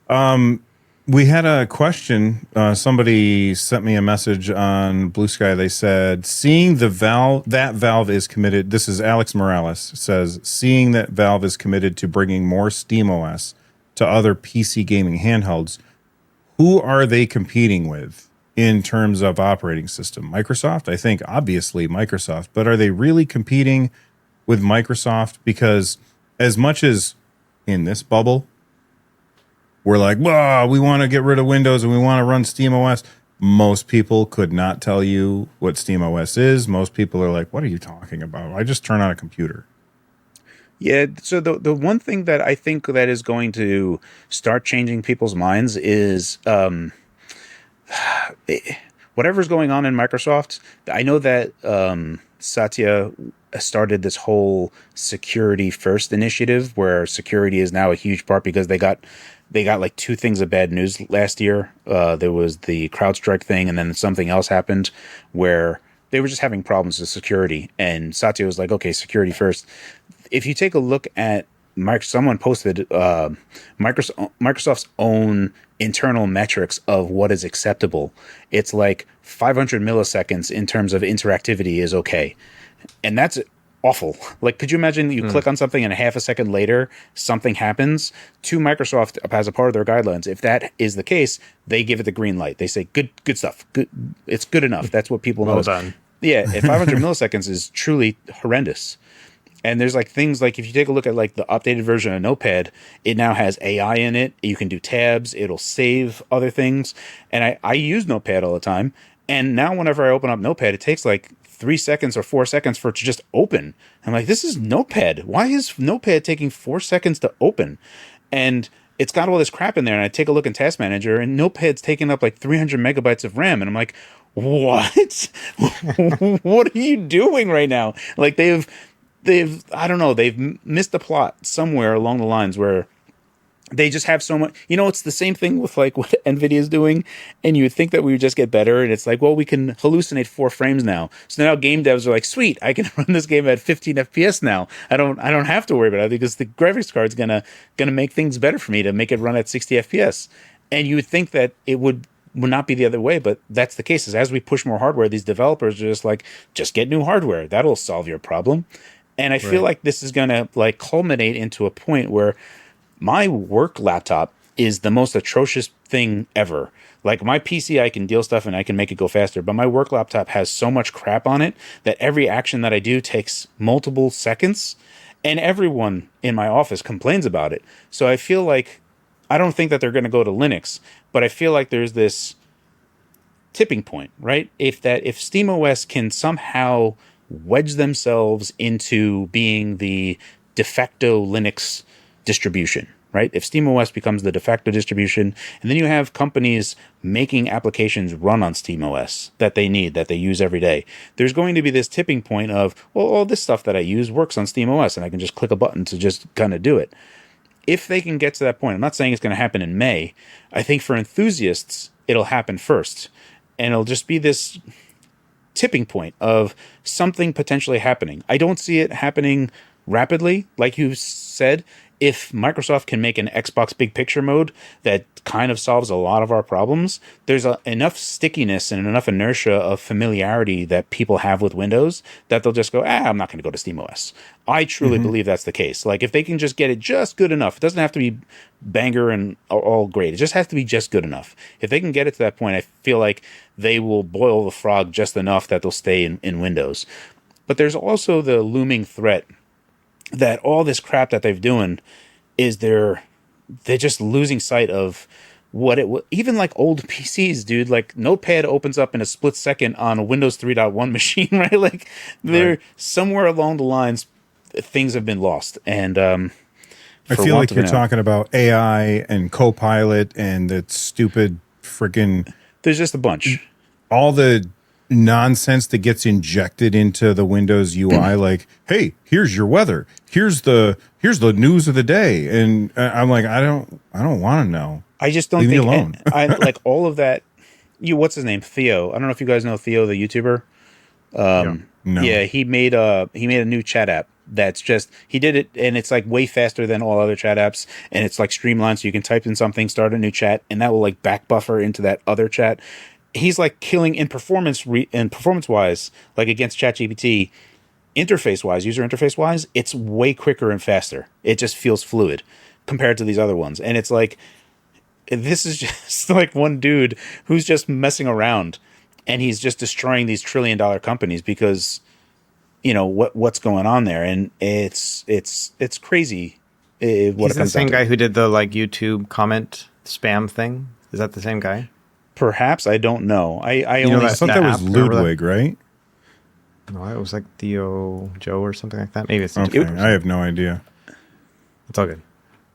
Right. We had a question. Somebody sent me a message on Blue Sky. They said, seeing that Valve is committed. This is Alex Morales says, seeing that Valve is committed to bringing more SteamOS to other PC gaming handhelds, who are they competing with in terms of operating system? Microsoft? I think obviously Microsoft, but are they really competing with Microsoft? Because as much as in this bubble, we're like, well, we want to get rid of Windows and we want to run SteamOS. Most people could not tell you what SteamOS is. Most people are like, what are you talking about? I just turn on a computer. Yeah, so the one thing that I think that is going to start changing people's minds is whatever's going on in Microsoft. I know that Satya started this whole security first initiative where security is now a huge part, because they got like two things of bad news last year. There was the CrowdStrike thing, and then something else happened where they were just having problems with security. And Satya was like, okay, security first. If you take a look at someone posted Microsoft's own internal metrics of what is acceptable. It's like 500 milliseconds in terms of interactivity is okay. And that's awful. Like, could you imagine you click on something and a half a second later something happens? To Microsoft, as a part of their guidelines, if that is the case, they give it the green light. They say good stuff. Good, it's good enough. That's what people know. Well done. Yeah, if 500 milliseconds is truly horrendous. And there's like things like if you take a look at like the updated version of Notepad, it now has AI in it. You can do tabs. It'll save other things. And I use Notepad all the time. And now whenever I open up Notepad, it takes like 3 seconds or 4 seconds for it to just open. I'm like, this is Notepad. Why is Notepad taking 4 seconds to open? And it's got all this crap in there. And I take a look in Task Manager, and Notepad's taking up like 300 megabytes of RAM. And I'm like, what? What are you doing right now? Like they've I don't know, they've missed the plot somewhere along the lines where they just have so much. It's the same thing with like what NVIDIA is doing, and you would think that we would just get better, and it's like, well, we can hallucinate 4 frames now. So now game devs are like, sweet, I can run this game at 15 FPS now. I don't have to worry about it because the graphics card's gonna make things better for me to make it run at 60 FPS. And you would think that it would not be the other way, but that's the case. Is as we push more hardware, these developers are just like, just get new hardware. That'll solve your problem. And I feel like this is going to like culminate into a point where my work laptop is the most atrocious thing ever. Like my PC, I can deal stuff and I can make it go faster, but my work laptop has so much crap on it that every action that I do takes multiple seconds, and everyone in my office complains about it. So I feel like, I don't think that they're going to go to Linux, but I feel like there's this tipping point, right? If SteamOS can somehow wedge themselves into being the de facto Linux distribution, right? If SteamOS becomes the de facto distribution, and then you have companies making applications run on SteamOS that they need, that they use every day, there's going to be this tipping point of, well, all this stuff that I use works on SteamOS, and I can just click a button to just kind of do it. If they can get to that point, I'm not saying it's going to happen in May. I think for enthusiasts, it'll happen first. And it'll just be this tipping point of something potentially happening. I don't see it happening rapidly. Like you said, if Microsoft can make an Xbox big picture mode that kind of solves a lot of our problems, there's enough stickiness and enough inertia of familiarity that people have with Windows that they'll just go, I'm not going to go to SteamOS. I truly believe that's the case. Like if they can just get it just good enough, it doesn't have to be banger and all great. It just has to be just good enough. If they can get it to that point, I feel like they will boil the frog just enough that they'll stay in Windows. But there's also the looming threat that all this crap that they're doing is they're just losing sight of what it was. Even like old PCs, dude, like Notepad opens up in a split second on a Windows 3.1 machine, right? Like they're somewhere along the lines, things have been lost. And I feel like you're talking about AI and Copilot and that stupid freaking. There's just a bunch. All the nonsense that gets injected into the Windows UI, like, hey, here's your weather, here's the news of the day, and I'm like, I don't want to know. I just don't Leave think me alone. I like all of that. What's his name? Theo. I don't know if you guys know Theo, the YouTuber. No. Yeah, he made a new chat app that's just, he did it, and it's like way faster than all other chat apps, and it's like streamlined, so you can type in something, start a new chat, and that will like back buffer into that other chat. He's like killing in performance wise, like against ChatGPT, interface wise, user interface wise, it's way quicker and faster. It just feels fluid compared to these other ones. And it's like, this is just like one dude who's just messing around, and he's just destroying these $1 trillion companies because, what's going on there. And it's crazy. He's the same guy who did the like YouTube comment spam thing. Is that the same guy? Perhaps, I don't know. I thought that was Ludwig, right? No, it was like Theo Joe or something like that. Maybe it's okay. I have no idea. It's all good.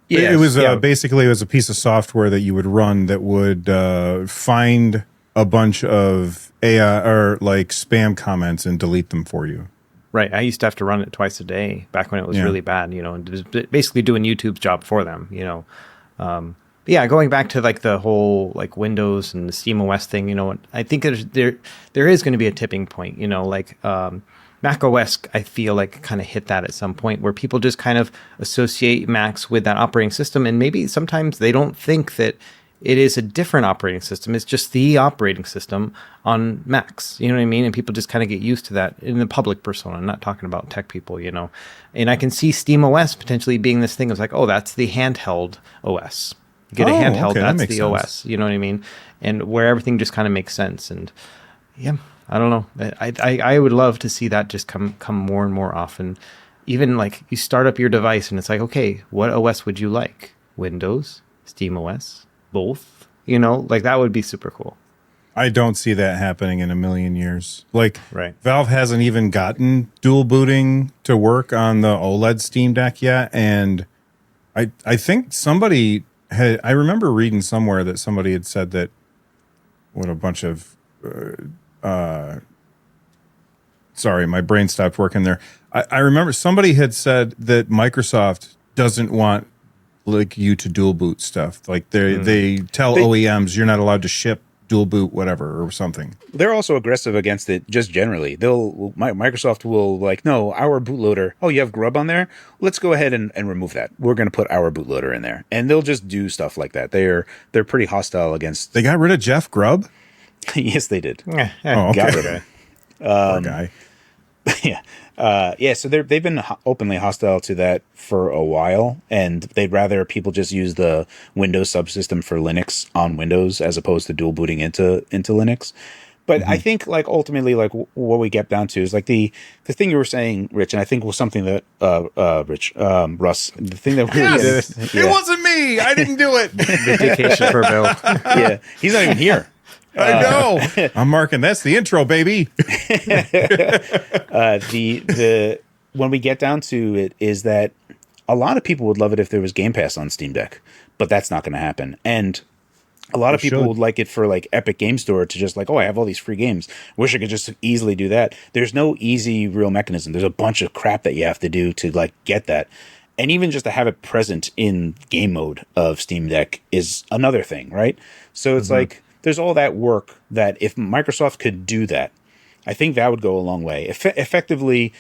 Yeah, it was basically it was a piece of software that you would run that would find a bunch of AI or like spam comments and delete them for you. Right. I used to have to run it twice a day back when it was really bad. And it was basically doing YouTube's job for them. Yeah, going back to like the whole like Windows and the SteamOS thing, I think there is going to be a tipping point. Like Mac OS, I feel like kind of hit that at some point where people just kind of associate Macs with that operating system, and maybe sometimes they don't think that it is a different operating system. It's just the operating system on Macs. You know what I mean? And people just kind of get used to that in the public persona. I'm not talking about tech people, you know. And I can see SteamOS potentially being this thing. It's like, oh, that's the handheld OS. You get a handheld, okay, that's that the makes OS. sense. You know what I mean? And where everything just kind of makes sense. And yeah, I don't know. I would love to see that just come more and more often. Even like you start up your device and it's like, okay, what OS would you like? Windows, SteamOS, both, you know, like that would be super cool. I don't see that happening in a million years. Like, Right. Valve hasn't even gotten dual booting to work on the OLED Steam Deck yet. And I think somebody had, I remember reading somewhere that somebody had said that what a bunch of, sorry, my brain stopped working there. I remember somebody had said that Microsoft doesn't want like you to dual boot stuff. Like they tell OEMs you're not allowed to ship dual boot whatever or something. They're also aggressive against it just generally. Microsoft will like, no, our bootloader. Oh, you have Grub on there? Let's go ahead and remove that. We're going to put our bootloader in there. And they'll just do stuff like that. They're pretty hostile against. They got rid of Jeff Grubb? Yes, they did. Oh, okay. Got rid of him. Poor guy. Yeah. So they've been openly hostile to that for a while, and they'd rather people just use the Windows subsystem for Linux on Windows as opposed to dual booting into Linux. But I think like ultimately like what we get down to is like the thing you were saying, Rich, and I think was something that Russ, the thing that really It wasn't me. I didn't do it. Vindication for Bill. Yeah, he's not even here. I know. I'm marking that's the intro, baby. The when we get down to it is that a lot of people would love it if there was Game Pass on Steam Deck, but that's not going to happen. And a lot of people would like it for like Epic Game Store to just like, oh, I have all these free games. Wish I could just easily do that. There's no easy real mechanism. There's a bunch of crap that you have to do to like get that. And even just to have it present in game mode of Steam Deck is another thing, right? So it's like there's all that work that if Microsoft could do that, I think that would go a long way. Effectively,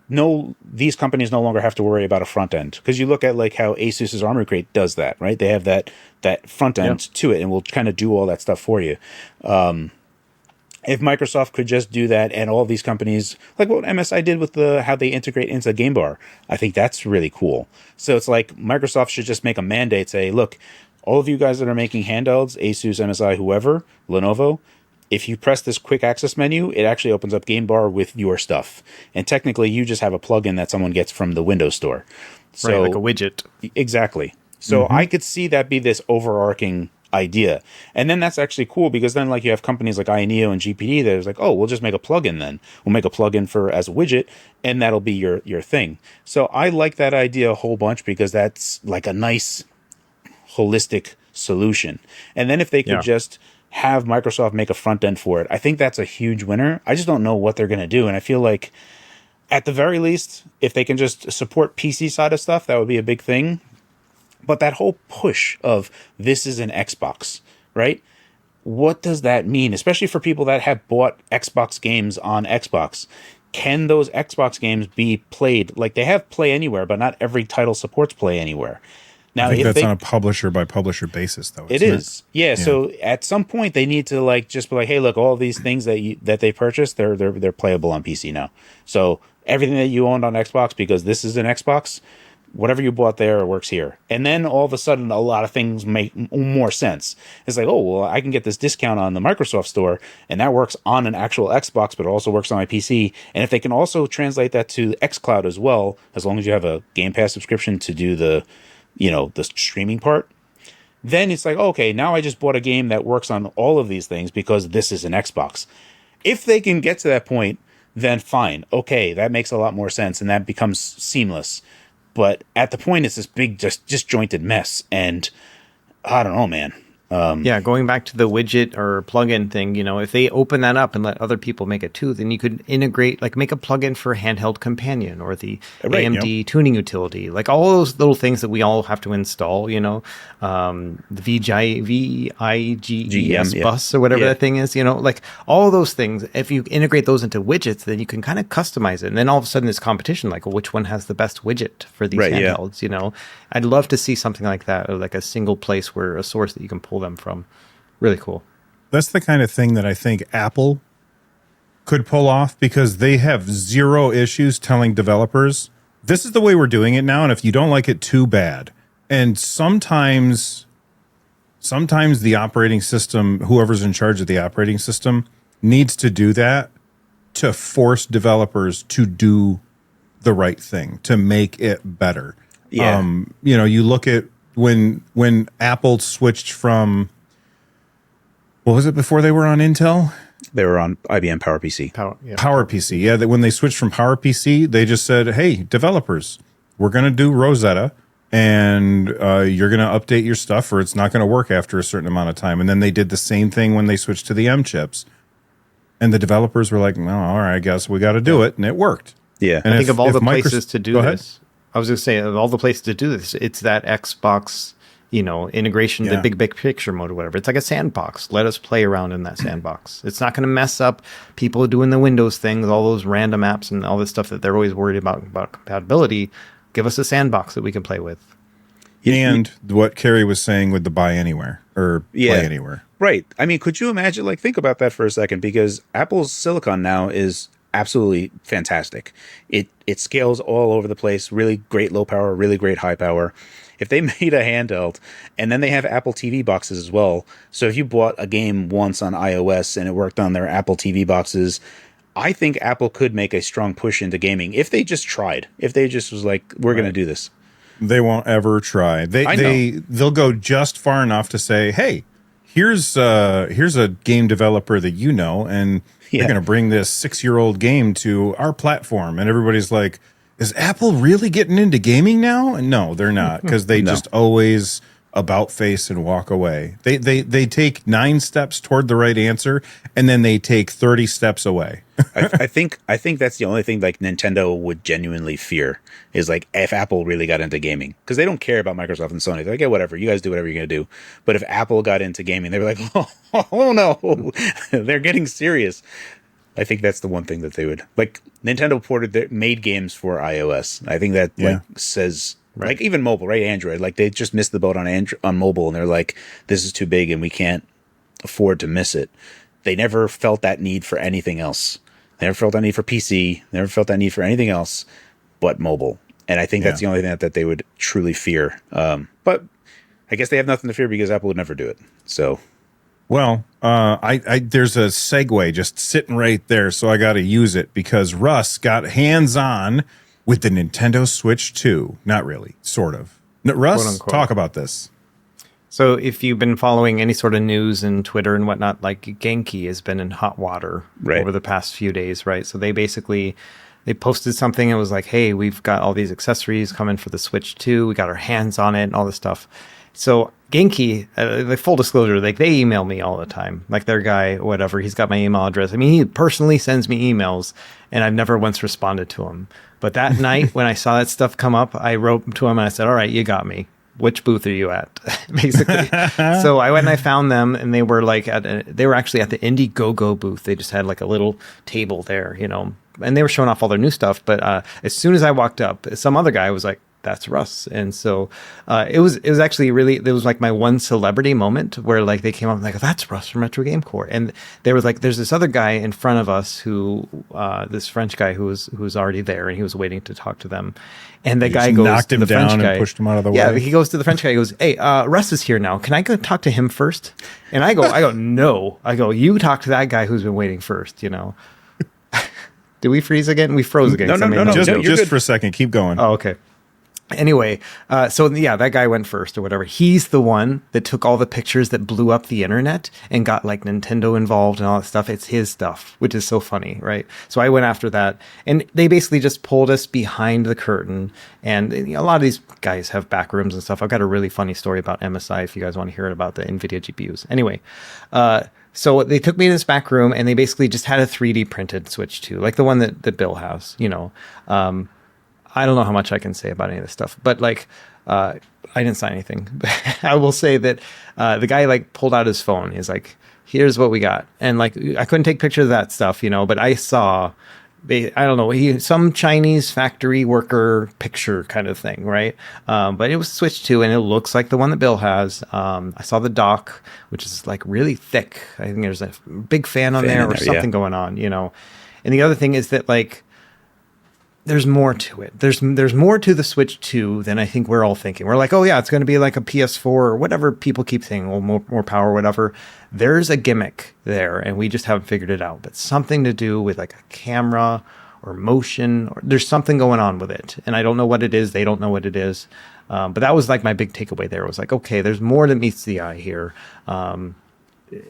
these companies no longer have to worry about a front end, because you look at like how Asus's Armor Crate does that, right? They have that front end to it, and will kind of do all that stuff for you. If Microsoft could just do that, and all these companies, like what MSI did with how they integrate into Game Bar, I think that's really cool. So it's like Microsoft should just make a mandate, say, look, all of you guys that are making handhelds, Asus, MSI, whoever, Lenovo, if you press this quick access menu, it actually opens up Game Bar with your stuff. And technically, you just have a plugin that someone gets from the Windows Store. So, right, like a widget. Exactly. So I could see that be this overarching idea. And then that's actually cool, because then like you have companies like INEO and GPD that is like, oh, we'll just make a plugin then. We'll make a plugin as a widget, and that'll be your thing. So I like that idea a whole bunch, because that's like a nice holistic solution. And then if they could just have Microsoft make a front end for it, I think that's a huge winner. I just don't know what they're going to do. And I feel like at the very least, if they can just support PC side of stuff, that would be a big thing. But that whole push of this is an Xbox, right? What does that mean? Especially for people that have bought Xbox games on Xbox. Can those Xbox games be played? Like, they have Play Anywhere, but not every title supports Play Anywhere. Now, I think that's on a publisher by publisher basis, though. It is. Yeah. So at some point they need to like just be like, hey, look, all these things that they purchased, they're playable on PC now. So everything that you owned on Xbox, because this is an Xbox, whatever you bought there works here. And then all of a sudden, a lot of things make more sense. It's like, oh, well, I can get this discount on the Microsoft Store, and that works on an actual Xbox, but it also works on my PC. And if they can also translate that to xCloud as well, as long as you have a Game Pass subscription to do the streaming part, then it's like, okay, now I just bought a game that works on all of these things because this is an Xbox. If they can get to that point, then fine. Okay, that makes a lot more sense, and that becomes seamless. But at the point, it's this big, just disjointed mess, and I don't know, man. Going back to the widget or plugin thing, if they open that up and let other people make it too, then you could integrate, like make a plugin for Handheld Companion or the AMD tuning utility, like all those little things that we all have to install, the VIGES bus or whatever that thing is, like all those things. If you integrate those into widgets, then you can kind of customize it. And then all of a sudden there's competition, like, well, which one has the best widget for these handhelds, I'd love to see something like that, or like a single place where a source that you can pull pull them from. Really cool. That's the kind of thing that I think Apple could pull off, because they have zero issues telling developers, this is the way we're doing it now, and if you don't like it, too bad. And sometimes the operating system, whoever's in charge of the operating system, needs to do that to force developers to do the right thing, to make it better. Yeah. You look at when Apple switched from, what was it before they were on Intel? They were on IBM PowerPC. PowerPC. Yeah, that when they switched from PowerPC, they just said, hey, developers, we're going to do Rosetta, and you're going to update your stuff or it's not going to work after a certain amount of time. And then they did the same thing when they switched to the M chips. And the developers were like, no, all right, I guess we got to do it. And it worked. Yeah. And I think of all the places to do this, I was going to say, of all the places to do this, it's that Xbox, integration, the big picture mode or whatever. It's like a sandbox. Let us play around in that sandbox. It's not going to mess up people doing the Windows thing with all those random apps and all this stuff that they're always worried about compatibility. Give us a sandbox that we can play with. And what Carrie was saying with the buy anywhere or play anywhere. Right. I mean, could you imagine, think about that for a second, because Apple's silicon now is absolutely fantastic. It scales all over the place, really great low power, really great high power. If they made a handheld, and then they have Apple TV boxes as well, so if you bought a game once on iOS and it worked on their Apple TV boxes, I think Apple could make a strong push into gaming if they just tried. If they just was like, we're going to do this. They won't ever try. They'll go just far enough to say, hey, here's a game developer that and they're going to bring this 6-year-old game to our platform. And everybody's like, is Apple really getting into gaming now? And no, they're not, because they just always about face and walk away. They take 9 steps toward the right answer, and then they take 30 steps away. I think that's the only thing Nintendo would genuinely fear is if Apple really got into gaming, because they don't care about Microsoft and Sony. They're like, yeah, whatever, you guys do whatever you're gonna do. But if Apple got into gaming, they were like, oh no, they're getting serious. I think that's the one thing that they would Nintendo made games for iOS. I think that says. Right. Even mobile, right? Android. They just missed the boat on mobile, and they're like, this is too big and we can't afford to miss it. They never felt that need for anything else. They never felt that need for PC. They never felt that need for anything else but mobile. And I think that's the only thing that they would truly fear. But I guess they have nothing to fear because Apple would never do it. So, well, there's a segue just sitting right there, so I got to use it because Russ got hands-on with the Nintendo Switch 2. Not really, sort of. Russ, talk about this. So if you've been following any sort of news and Twitter and whatnot, Genkii has been in hot water over the past few days, right? So they posted something and was like, hey, we've got all these accessories coming for the Switch 2. We got our hands on it and all this stuff. So Genkii, full disclosure, they email me all the time. Their guy, whatever, he's got my email address. I mean, he personally sends me emails, and I've never once responded to him. But that night, when I saw that stuff come up, I wrote to him and I said, all right, you got me. Which booth are you at? Basically. So I went and I found them, and they were they were actually at the Indiegogo booth. They just had a little table there, and they were showing off all their new stuff. But as soon as I walked up, some other guy was like, that's Russ. And so it was actually really, it was my one celebrity moment where they came up and that's Russ from Retro Game Core. And there was there's this other guy in front of us who, this French guy who was already there, and he was waiting to talk to them. And the guy goes to the French guy, pushed him out of the way. Yeah, he goes to the French guy. He goes, hey, Russ is here now. Can I go talk to him first? And I go, no. I go, you talk to that guy who's been waiting first, Did we freeze again? We froze again. No. Just for a second. Keep going. Oh, okay. Anyway, so that guy went first or whatever. He's the one that took all the pictures that blew up the internet and got Nintendo involved and all that stuff. It's his stuff, which is so funny, right? So I went after that, and they basically just pulled us behind the curtain. And a lot of these guys have back rooms and stuff. I've got a really funny story about MSI if you guys want to hear it about the NVIDIA GPUs. Anyway, so they took me to this back room, and they basically just had a 3D printed Switch 2, like the one that Bill has, I don't know how much I can say about any of this stuff, but I didn't sign anything. I will say that the guy pulled out his phone. He's like, here's what we got. And I couldn't take pictures of that stuff, but I saw I don't know, some Chinese factory worker picture kind of thing, right? But it was Switch 2, and it looks like the one that Bill has. I saw the dock, which is like really thick. I think there's a big fan on there or something going on, you know. And the other thing is that like there's more to it. There's more to the Switch 2 than I think we're all thinking. We're like, oh yeah, it's going to be like a PS4 or whatever people keep saying, well, more power, whatever. There's a gimmick there, and we just haven't figured it out. But something to do with like a camera or motion, or there's something going on with it. And I don't know what it is. They don't know what it is. But that was like my big takeaway there. It was like, okay, there's more than meets the eye here.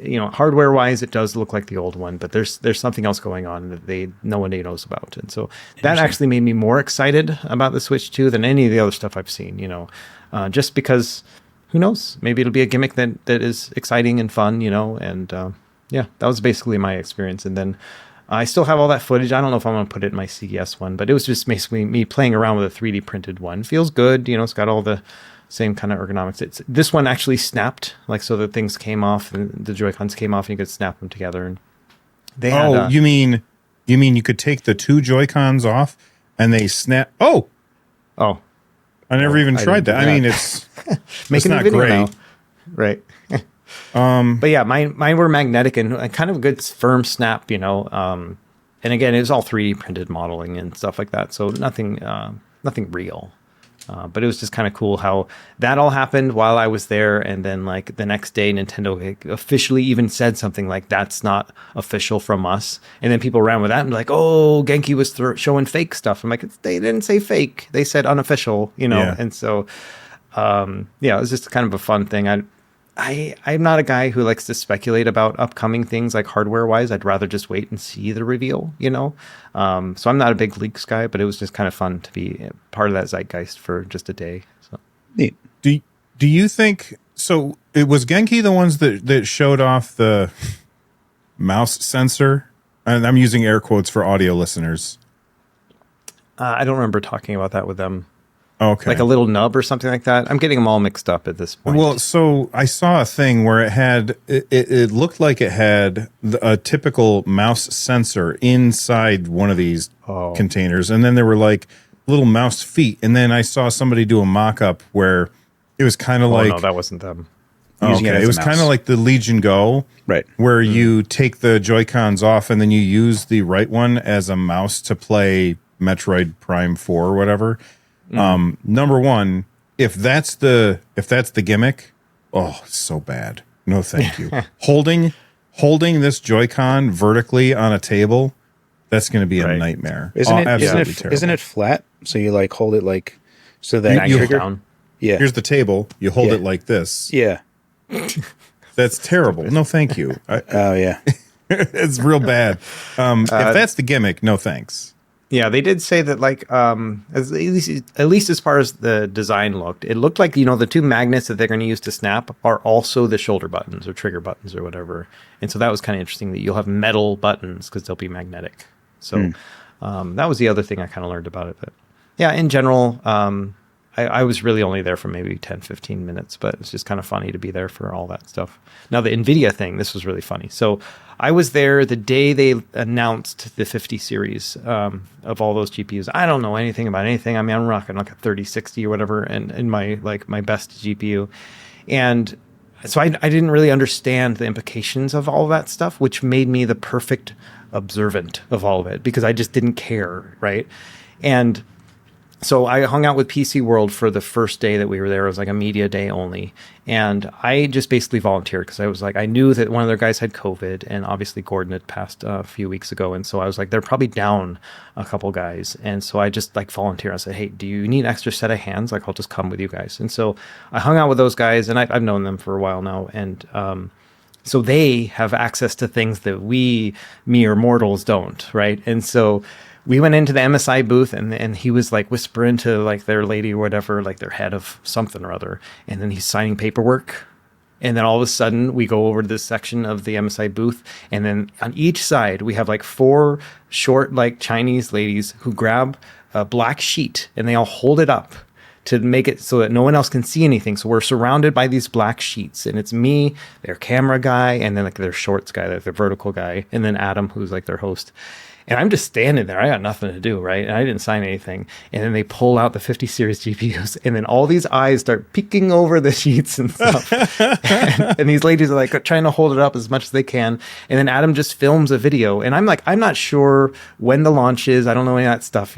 You know, hardware wise, it does look like the old one, but there's something else going on that no one knows about. And so that actually made me more excited about the Switch 2 than any of the other stuff I've seen, you know, just because who knows, maybe it'll be a gimmick that is exciting and fun, you know, and yeah, that was basically my experience. And then I still have all that footage. I don't know if I'm going to put it in my CES one, but it was just basically me playing around with a 3D printed one. Feels good. You know, it's got all the same kind of ergonomics. This one actually snapped, like, so that things came off and the Joy-Cons came off and you could snap them together. And they had, you mean you could take the two Joy-Cons off and they snap? Oh, I never even tried that. I mean, it's making not video great, now. Right? But yeah, mine were magnetic and kind of a good firm snap, you know. And again, it was all 3D printed modeling and stuff like that, so nothing real. But it was just kind of cool how that all happened while I was there. And then like the next day, Nintendo officially even said something like, that's not official from us. And then people ran with that and like, oh, Genkii was showing fake stuff. I'm like, they didn't say fake. They said unofficial, you know? Yeah. And so, yeah, it was just kind of a fun thing. I'm not a guy who likes to speculate about upcoming things like hardware wise. I'd rather just wait and see the reveal, you know? So I'm not a big leaks guy, but it was just kind of fun to be part of that zeitgeist for just a day. So neat. Do you think, so it was Genkii the ones that showed off the mouse sensor? And I'm using air quotes for audio listeners. I don't remember talking about that with them. Okay. Like a little nub or something like that. I'm getting them all mixed up at this point. Well, so I saw a thing where it looked like it had a typical mouse sensor inside one of these containers. And then there were like little mouse feet. And then I saw somebody do a mock-up where it was kind of like... no, that wasn't them. Okay, it was kind of like the Legion Go. Right. Where you take the Joy-Cons off and then you use the right one as a mouse to play Metroid Prime 4 or whatever. Number one, if that's the gimmick, it's so bad. No, thank you. holding this Joy-Con vertically on a table, that's going to be a nightmare. Isn't it flat? So you like hold it like so that you trigger down. Yeah. Here's the table. You hold it like this. Yeah. That's terrible. No, thank you. Yeah. It's real bad. If that's the gimmick, no thanks. Yeah, they did say that, like, at least as far as the design looked, it looked like, you know, the two magnets that they're going to use to snap are also the shoulder buttons or trigger buttons or whatever. And so that was kind of interesting that you'll have metal buttons because they'll be magnetic. So that was the other thing I kind of learned about it. But yeah, in general, I was really only there for maybe 10, 15 minutes, but it's just kind of funny to be there for all that stuff. Now, the NVIDIA thing, this was really funny. So I was there the day they announced the 50 series of all those GPUs. I don't know anything about anything. I mean, I'm rocking like a 3060 or whatever in my best GPU. And so I didn't really understand the implications of all that stuff, which made me the perfect observant of all of it because I just didn't care, right? And so I hung out with PC World for the first day that we were there. It was like a media day only. And I just basically volunteered because I was like, I knew that one of their guys had COVID and obviously Gordon had passed a few weeks ago. And so I was like, they're probably down a couple guys. And so I just like volunteered. I said, hey, do you need an extra set of hands? Like, I'll just come with you guys. And so I hung out with those guys and I've known them for a while now. And so they have access to things that we mere mortals don't, right? And so we went into the MSI booth and he was like whispering to like their lady or whatever, like their head of something or other. And then he's signing paperwork. And then all of a sudden we go over to this section of the MSI booth. And then on each side, we have like 4 short, like Chinese ladies who grab a black sheet and they all hold it up to make it so that no one else can see anything. So we're surrounded by these black sheets and it's me, their camera guy, and then like their shorts guy, like their vertical guy, and then Adam, who's like their host. And I'm just standing there. I got nothing to do, right? And I didn't sign anything. And then they pull out the 50 series GPUs, and then all these eyes start peeking over the sheets and stuff. and these ladies are like trying to hold it up as much as they can. And then Adam just films a video. And I'm like, I'm not sure when the launch is. I don't know any of that stuff,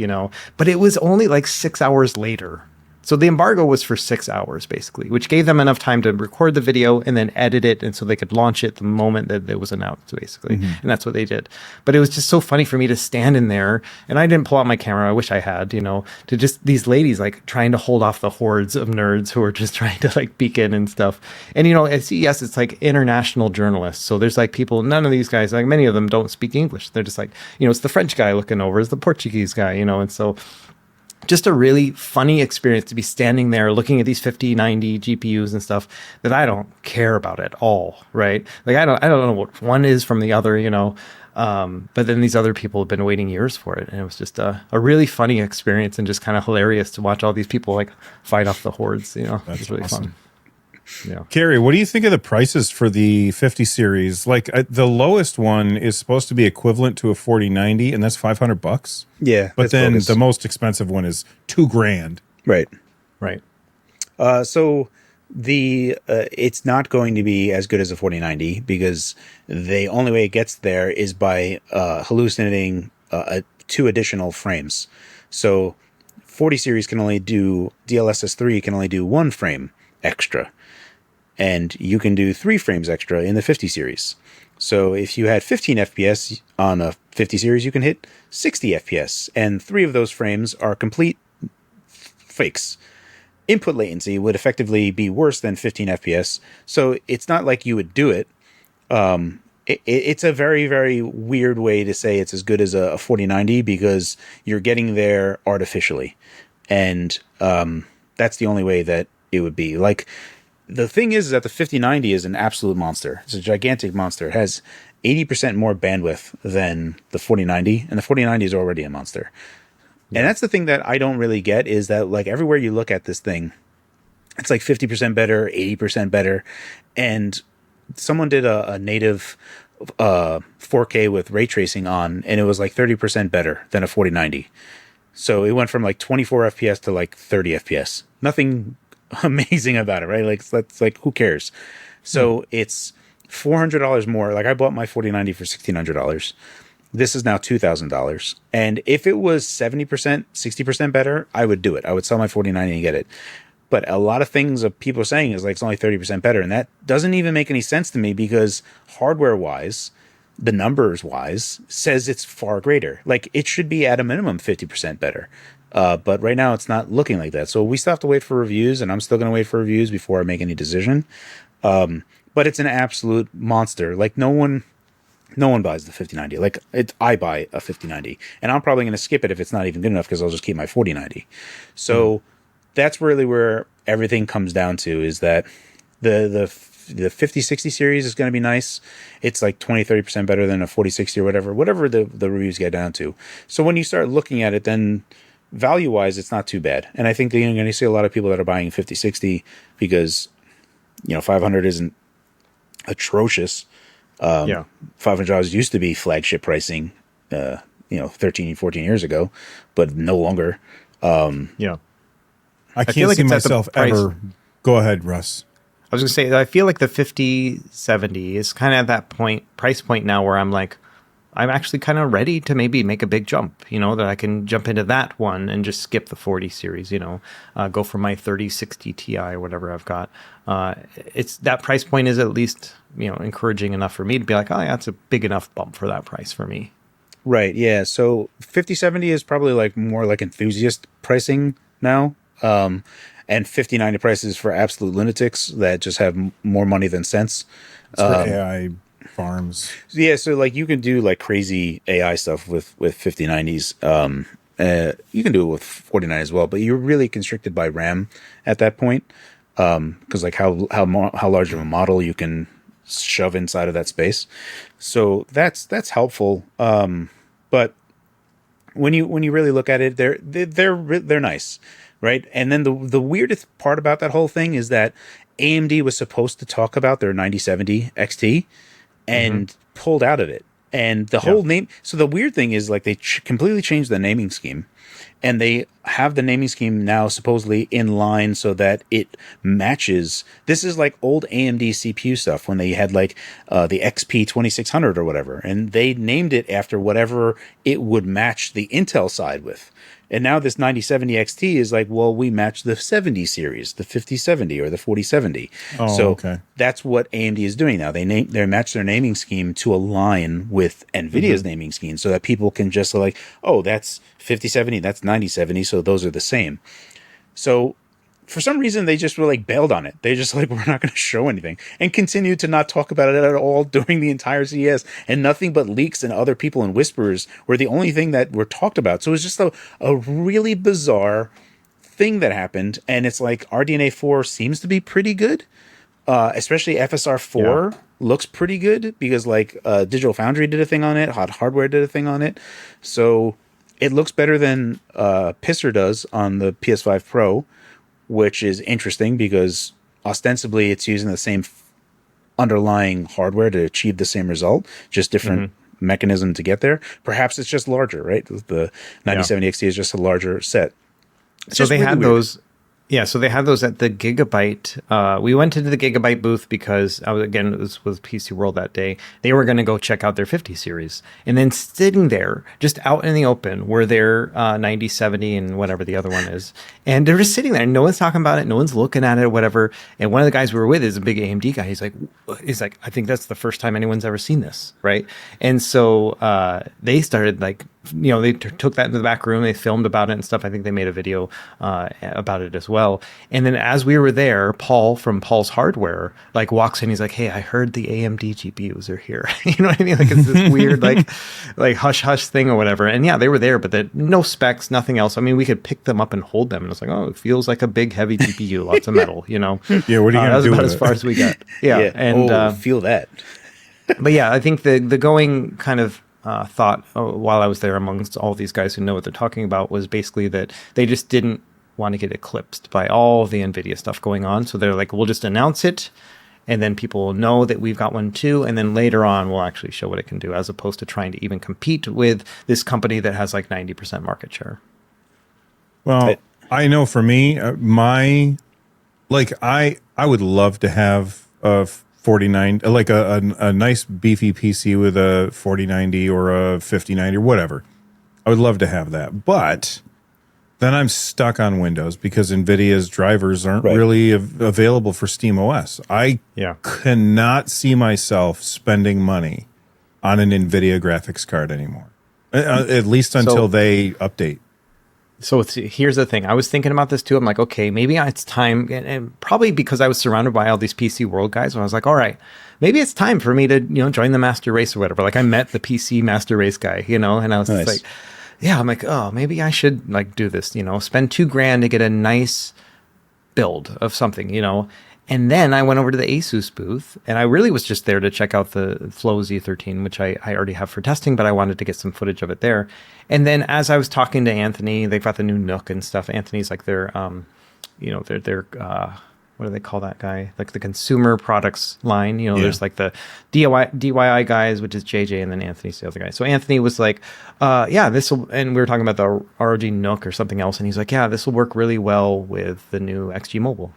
But it was only like 6 hours later. So the embargo was for 6 hours, basically, which gave them enough time to record the video and then edit it, and so they could launch it the moment that it was announced, basically. And that's what they did. But it was just so funny for me to stand in there, and I didn't pull out my camera. I wish I had, to just these ladies like trying to hold off the hordes of nerds who are just trying to like peek in and stuff. And at CES, it's like international journalists. So there's like people. None of these guys, like many of them, don't speak English. They're just like, it's the French guy looking over, it's the Portuguese guy, and so. Just a really funny experience to be standing there looking at these 5090 GPUs and stuff that I don't care about at all, right? Like I don't know what one is from the other, but then these other people have been waiting years for it, and it was just a really funny experience and just kind of hilarious to watch all these people like fight off the hordes. That's it's really awesome. fun. Yeah. Carrie, what do you think of the prices for the 50 series? Like the lowest one is supposed to be equivalent to a 4090, and that's $500. Yeah, but then bogus. The most expensive one is $2,000. Right. So it's not going to be as good as a 4090 because the only way it gets there is by hallucinating 2 additional frames. So 40 series can only do DLSS 3 can only do 1 frame extra. And you can do 3 frames extra in the 50 series. So if you had 15 FPS on a 50 series, you can hit 60 FPS. And 3 of those frames are complete fakes. Input latency would effectively be worse than 15 FPS. So it's not like you would do it. It's a very, very weird way to say it's as good as a 4090 because you're getting there artificially. And that's the only way that it would be. Like, the thing is that the 5090 is an absolute monster. It's a gigantic monster. It has 80% more bandwidth than the 4090, and the 4090 is already a monster. Yeah. And that's the thing that I don't really get is that like everywhere you look at this thing, it's like 50% better, 80% better. And someone did a native 4K with ray tracing on, and it was like 30% better than a 4090. So it went from like 24 FPS to like 30 FPS. Nothing amazing about it, right? Like that's like who cares? So it's $400 more. Like I bought my 4090 for $1,600. This is now $2,000. And if it was 70%, 60% better, I would do it. I would sell my 4090 and get it. But a lot of things that people are saying is like it's only 30% better, and that doesn't even make any sense to me because hardware wise, the numbers wise, says it's far greater. Like it should be at a minimum 50% better. But right now it's not looking like that. So we still have to wait for reviews, and I'm still going to wait for reviews before I make any decision. But it's an absolute monster. Like no one buys the 5090. Like I buy a 5090, and I'm probably going to skip it if it's not even good enough because I'll just keep my 4090. So that's really where everything comes down to is that the 5060 series is going to be nice. It's like 20-30% better than a 4060 or whatever the reviews get down to. So when you start looking at it, then value-wise, it's not too bad. And I think that you're going to see a lot of people that are buying 5060 because, 500 isn't atrocious. $500 used to be flagship pricing, 13, 14 years ago, but no longer. I can't see myself ever. Go ahead, Russ. I was going to say, I feel like the 5070 is kind of at that price point now where I'm like, I'm actually kind of ready to maybe make a big jump, that I can jump into that one and just skip the 40 series, go for my 3060 Ti or whatever I've got. It's that price point is at least, encouraging enough for me to be like, oh yeah, it's a big enough bump for that price for me. Right. Yeah. So 5070 is probably like more like enthusiast pricing now. And 5090 prices for absolute lunatics that just have more money than sense. It's for AI farms. Yeah, so like you can do like crazy AI stuff with 5090s. You can do it with 49 as well, but you're really constricted by RAM at that point because like how large of a model you can shove inside of that space. So that's helpful. But when you really look at it, they're nice, right? And then the weirdest part about that whole thing is that AMD was supposed to talk about their 9070 XT and pulled out of it. And the whole name. So the weird thing is, like, they completely changed the naming scheme, and they have the naming scheme now supposedly in line so that it matches. This is like old AMD CPU stuff when they had like the XP 2600 or whatever, and they named it after whatever it would match the Intel side with. And now this 9070 XT is like, well, we match the 70 series, the 5070 or the 4070. So that's what AMD is doing now. They match their naming scheme to align with NVIDIA's naming scheme so that people can just like, oh, that's 5070, that's 9070, so those are the same. So for some reason, they just were like bailed on it. They just like, we're not going to show anything, and continued to not talk about it at all during the entire CES. And nothing but leaks and other people and whispers were the only thing that were talked about. So it was just a really bizarre thing that happened. And it's like RDNA 4 seems to be pretty good, especially FSR 4 looks pretty good because like Digital Foundry did a thing on it, Hot Hardware did a thing on it. So it looks better than Pisser does on the PS5 Pro, which is interesting because ostensibly it's using the same underlying hardware to achieve the same result, just different mechanism to get there. Perhaps it's just larger, right? The 9070 XT is just a larger set. So they had those. Yeah, so they had those at the Gigabyte. We went into the Gigabyte booth because, again, it was with PC World that day. They were going to go check out their 50 series. And then sitting there, just out in the open, were their 9070 and whatever the other one is. And they're just sitting there. No one's talking about it. No one's looking at it or whatever. And one of the guys we were with is a big AMD guy. He's like, I think that's the first time anyone's ever seen this, right? And so they started like, they took that into the back room. They filmed about it and stuff. I think they made a video about it as well. And then as we were there, Paul from Paul's Hardware like walks in. He's like, "Hey, I heard the AMD GPUs are here." You know what I mean? Like it's this weird like hush hush thing or whatever. And yeah, they were there, but no specs, nothing else. I mean, we could pick them up and hold them. And it's like, oh, it feels like a big heavy GPU, lots of metal. Yeah, what are you gonna do? That's about as far as we got. Yeah, and feel that. But yeah, I think the going kind of thought while I was there amongst all these guys who know what they're talking about was basically that they just didn't want to get eclipsed by all the NVIDIA stuff going on. So they're like, we'll just announce it, and then people will know that we've got one too, and then later on we'll actually show what it can do, as opposed to trying to even compete with this company that has like 90% market share. Well, I know for me, I would love to have a 4090, like a nice beefy PC with a 4090 or a 5090 or whatever. I would love to have that, but then I'm stuck on Windows because NVIDIA's drivers aren't really available for SteamOS. I cannot see myself spending money on an NVIDIA graphics card anymore, at least until they update. So here's the thing. I was thinking about this too. I'm like, okay, maybe it's time, and probably because I was surrounded by all these PC World guys, and I was like, all right, maybe it's time for me to, join the master race or whatever. Like I met the PC master race guy, and I was like, yeah, I'm like, oh, maybe I should like do this, spend $2,000 to get a nice build of something, And then I went over to the Asus booth, and I really was just there to check out the Flow Z13, which I already have for testing, but I wanted to get some footage of it there. And then as I was talking to Anthony, they've got the new Nook and stuff. Anthony's like their, what do they call that guy? Like the consumer products line. There's like the DIY guys, which is JJ, and then Anthony's the other guy. So Anthony was like, this will, and we were talking about the ROG Nook or something else, and he's like, yeah, this will work really well with the new XG Mobile.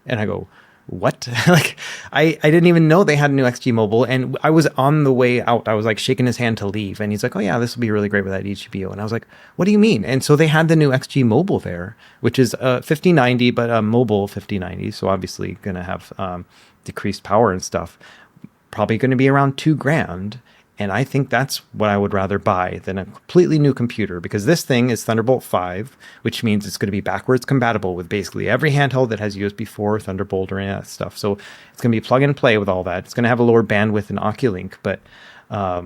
And I go, what? Like, I didn't even know they had a new XG Mobile, and I was on the way out. I was like shaking his hand to leave, and he's like, oh yeah, this will be really great with that eGPU. And I was like, what do you mean? And so they had the new XG Mobile there, which is a 5090, but a mobile 5090. So obviously going to have decreased power and stuff. Probably going to be around $2,000. And I think that's what I would rather buy than a completely new computer, because this thing is Thunderbolt 5, which means it's going to be backwards compatible with basically every handheld that has USB 4, Thunderbolt, or any of that stuff. So it's going to be plug and play with all that. It's going to have a lower bandwidth than Oculink, but I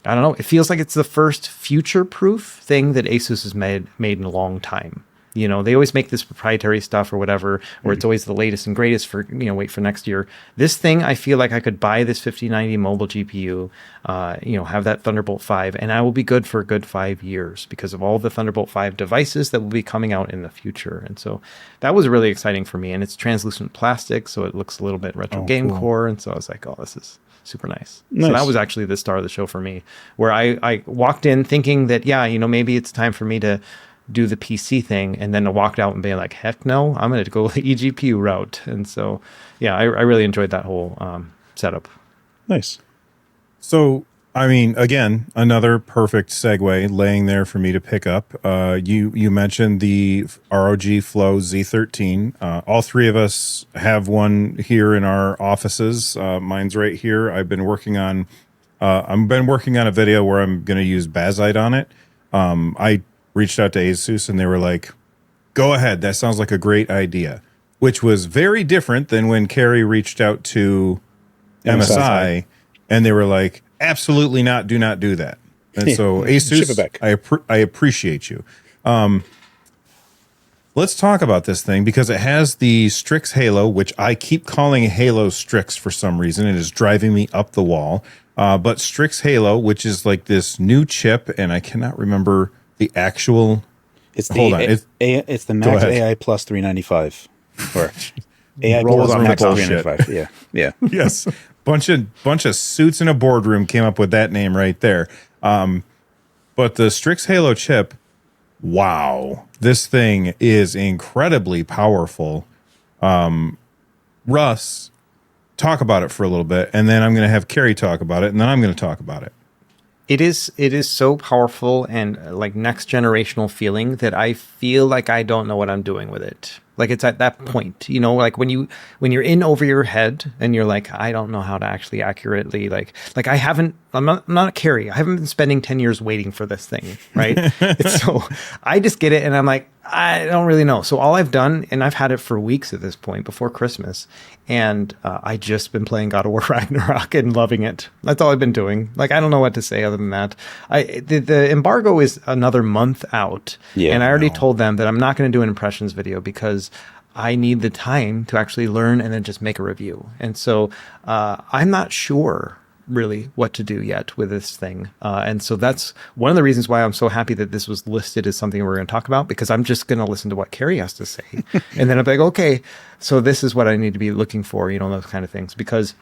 don't know. It feels like it's the first future-proof thing that Asus has made in a long time. They always make this proprietary stuff or whatever, or it's always the latest and greatest for, wait for next year. This thing, I feel like I could buy this 5090 mobile GPU, have that Thunderbolt 5, and I will be good for a good 5 years because of all the Thunderbolt 5 devices that will be coming out in the future. And so that was really exciting for me. And it's translucent plastic, so it looks a little bit retro game core. And so I was like, oh, this is super nice. So that was actually the star of the show for me, where I walked in thinking that, maybe it's time for me to do the PC thing, and then I walked out and be like, heck no, I'm going to go the eGPU route. And so, I really enjoyed that whole setup. Nice. So, I mean, again, another perfect segue laying there for me to pick up. You mentioned the ROG Flow Z13. All three of us have one here in our offices. Mine's right here. I've been working on a video where I'm going to use Bazite on it. I reached out to Asus and they were like, go ahead. That sounds like a great idea, which was very different than when Carrie reached out to MSI and they were like, absolutely not. Do not do that. And so Asus, ship it back. I appreciate you. Let's talk about this thing because it has the Strix Halo, which I keep calling Halo Strix for some reason. It is driving me up the wall. But Strix Halo, which is like this new chip, and I cannot remember the actual. It's the Max AI Plus 395 or AI Plus Max 395. Yeah. Yes, bunch of suits in a boardroom came up with that name right there. But the Strix Halo chip, wow, this thing is incredibly powerful. Russ, talk about it for a little bit, and then I'm going to have Carrie talk about it, and then I'm going to talk about it. It is so powerful and like next generational feeling that I feel like I don't know what I'm doing with it. Like it's at that point, like when you're in over your head and you're like, I don't know how to actually accurately like I'm not a Carrie. I haven't been spending 10 years waiting for this thing. Right. So I just get it. And I'm like, I don't really know. So all I've done, and I've had it for weeks at this point before Christmas, and I just been playing God of War Ragnarok and loving it. That's all I've been doing. Like, I don't know what to say other than that. The embargo is another month out. Yeah, and I already told them that I'm not going to do an impressions video because I need the time to actually learn and then just make a review. And so I'm not sure really what to do yet with this thing. And so that's one of the reasons why I'm so happy that this was listed as something we're going to talk about, because I'm just going to listen to what Carrie has to say. And then I'm like, okay, so this is what I need to be looking for, those kind of things, because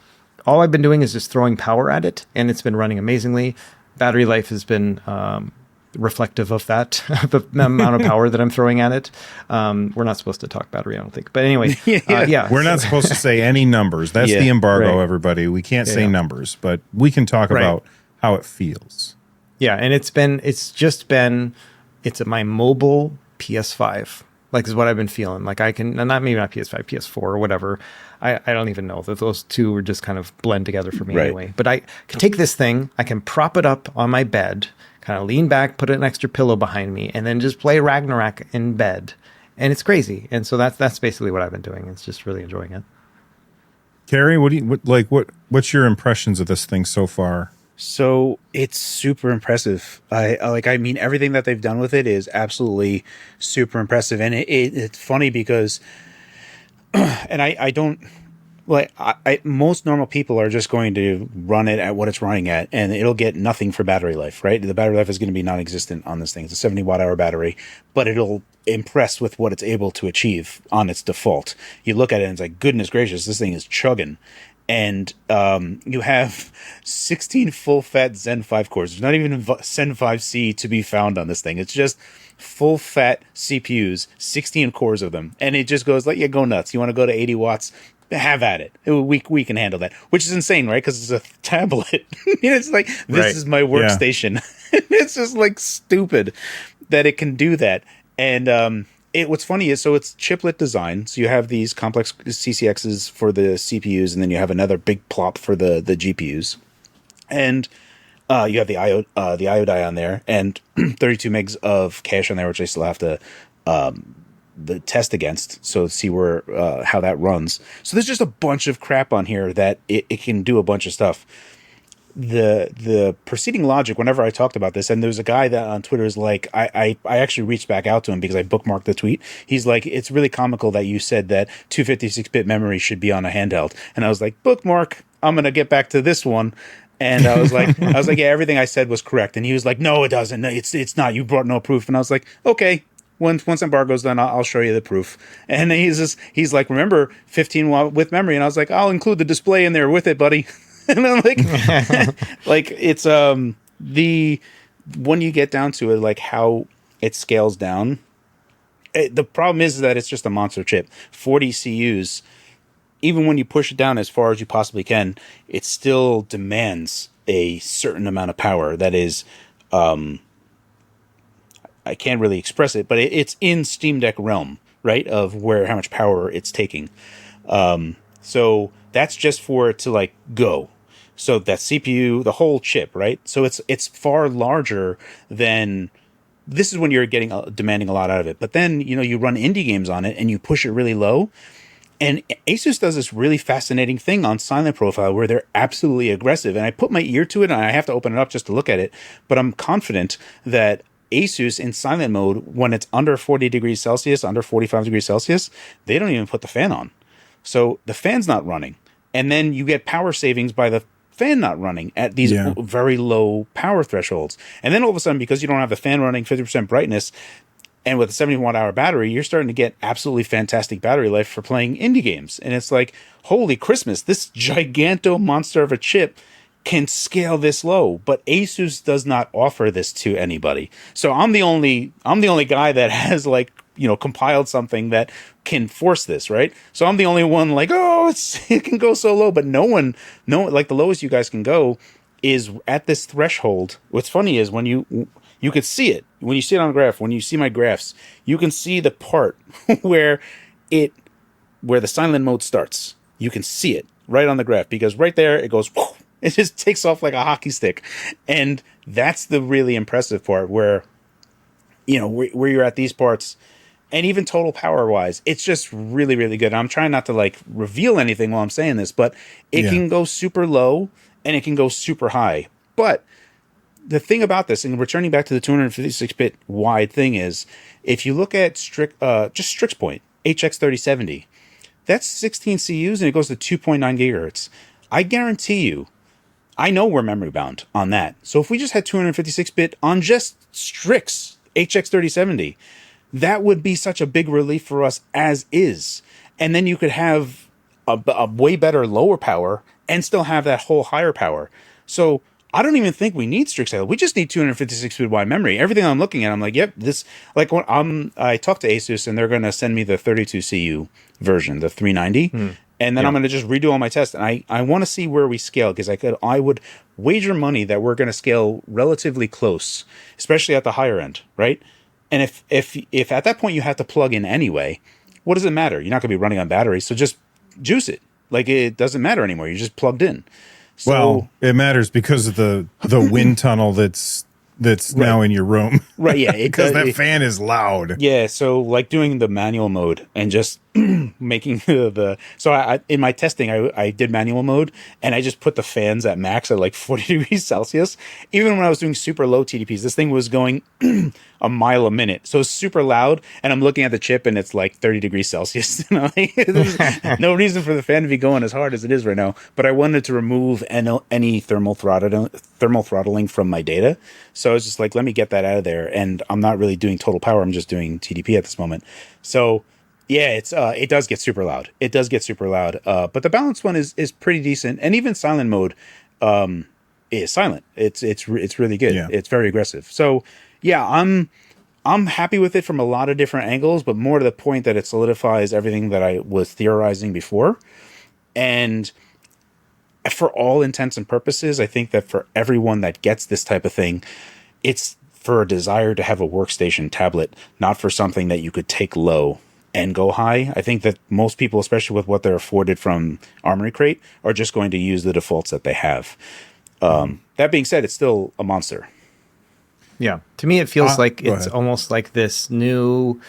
all I've been doing is just throwing power at it and it's been running amazingly. Battery life has been reflective of that, the amount of power that I'm throwing at it. We're not supposed to talk battery, I don't think. But anyway, we're not supposed to say any numbers. That's the embargo, everybody. We can't say numbers, but we can talk about how it feels. Yeah, and it's my mobile PS5. Like is what I've been feeling. Like I can, and maybe not PS5, PS4 or whatever. I don't even know that those two are just kind of blend together for me anyway. But I can take this thing, I can prop it up on my bed, kind of lean back, put an extra pillow behind me, and then just play Ragnarok in bed. And it's crazy. And so that's basically what I've been doing. It's just really enjoying it. Carrie, what's your impressions of this thing so far? So it's super impressive. I mean, everything that they've done with it is absolutely super impressive. And it's funny because, and I don't, most normal people are just going to run it at what it's running at, and it'll get nothing for battery life, right? The battery life is going to be non-existent on this thing. It's a 70 watt hour battery, but it'll impress with what it's able to achieve on its default. You look at it and it's like, goodness gracious, this thing is chugging. And you have 16 full fat Zen 5 cores. There's not even Zen 5C to be found on this thing. It's just full fat CPUs, 16 cores of them. And it just goes like, go nuts. You want to go to 80 watts? Have at it. We can handle that, which is insane, right? Because it's a tablet. It's like, this is my workstation. Yeah. It's just like stupid that it can do that. And what's funny is, so it's chiplet design. So you have these complex CCXs for the CPUs, and then you have another big plop for the GPUs. And you have the IO die on there, and 32 megs of cache on there, which I still have to the test against, so see where how that runs. So there's just a bunch of crap on here that it can do a bunch of stuff. the proceeding logic whenever I talked about this, and there's a guy that on Twitter is like, I actually reached back out to him because I bookmarked the tweet. He's like, it's really comical that you said that 256-bit memory should be on a handheld, and I was like, bookmark, I'm gonna get back to this one. And I was like, yeah, everything I said was correct. And he was like, no, it doesn't. No, it's not. You brought no proof. And I was like, okay, once embargo's done, I'll show you the proof. And he's like, remember 15 with memory. And I was like, I'll include the display in there with it, buddy. And I'm like, like it's the when you get down to it, like how it scales down. The problem is that it's just a monster chip, 40 CUs. Even when you push it down as far as you possibly can, it still demands a certain amount of power. That is, I can't really express it, but it's in Steam Deck realm, right? Of how much power it's taking. So that's just for it to like go. So that CPU, the whole chip, right? So it's far larger than. This is when you're demanding a lot out of it. But then you run indie games on it and you push it really low. And Asus does this really fascinating thing on Silent Profile where they're absolutely aggressive. And I put my ear to it and I have to open it up just to look at it. But I'm confident that Asus in silent mode, when it's under 40 degrees Celsius, under 45 degrees Celsius, they don't even put the fan on. So the fan's not running. And then you get power savings by the fan not running at these very low power thresholds. And then all of a sudden, because you don't have the fan running 50% brightness, and with a 71-hour battery, you're starting to get absolutely fantastic battery life for playing indie games. And it's like, holy Christmas, this giganto monster of a chip can scale this low. But Asus does not offer this to anybody. So I'm the only guy that has compiled something that can force this, right? So I'm the only one like, it can go so low, but no one, like the lowest you guys can go is at this threshold. What's funny is when you could see it when you see it on a graph. When you see my graphs, you can see the part where the silent mode starts. You can see it right on the graph because right there it goes. It just takes off like a hockey stick, and that's the really impressive part. Where where you're at these parts, and even total power wise, it's just really really good. I'm trying not to like reveal anything while I'm saying this, but it can go super low and it can go super high, but the thing about this, and returning back to the 256-bit wide thing, is if you look at Strix Point HX3070, that's 16 CUs and it goes to 2.9 gigahertz. I guarantee you, I know we're memory bound on that. So if we just had 256-bit on just Strix HX3070, that would be such a big relief for us as is. And then you could have a way better lower power and still have that whole higher power. So I don't even think we need Strix. We just need 256-bit wide memory. Everything I'm looking at, I'm like, yep, this. Like when I talked to Asus, and they're going to send me the 32 CU version, the 390, and then I'm going to just redo all my tests. And I want to see where we scale because I would wager money that we're going to scale relatively close, especially at the higher end, right? And if at that point you have to plug in anyway, what does it matter? You're not going to be running on batteries, so just juice it. Like it doesn't matter anymore. You're just plugged in. So, well, it matters because of the wind tunnel that's now in your room. Right, yeah. Because that fan is loud. Yeah, so like doing the manual mode and just making so I in my testing, I did manual mode and I just put the fans at max at like 40 degrees Celsius. Even when I was doing super low TDPs, this thing was going a mile a minute. So it's super loud and I'm looking at the chip and it's like 30 degrees Celsius. There's no reason for the fan to be going as hard as it is right now. But I wanted to remove any thermal throttling from my data. So I was just like, let me get that out of there. And I'm not really doing total power. I'm just doing TDP at this moment. So yeah, it does get super loud. It does get super loud. But the balanced one is pretty decent. And even silent mode is silent. It's really good. Yeah. It's very aggressive. So yeah, I'm happy with it from a lot of different angles, but more to the point that it solidifies everything that I was theorizing before. And for all intents and purposes, I think that for everyone that gets this type of thing, it's for a desire to have a workstation tablet, not for something that you could take low and go high. I think that most people, especially with what they're afforded from Armory Crate, are just going to use the defaults that they have. That being said, it's still a monster. Yeah. To me, it feels like it's almost like this new...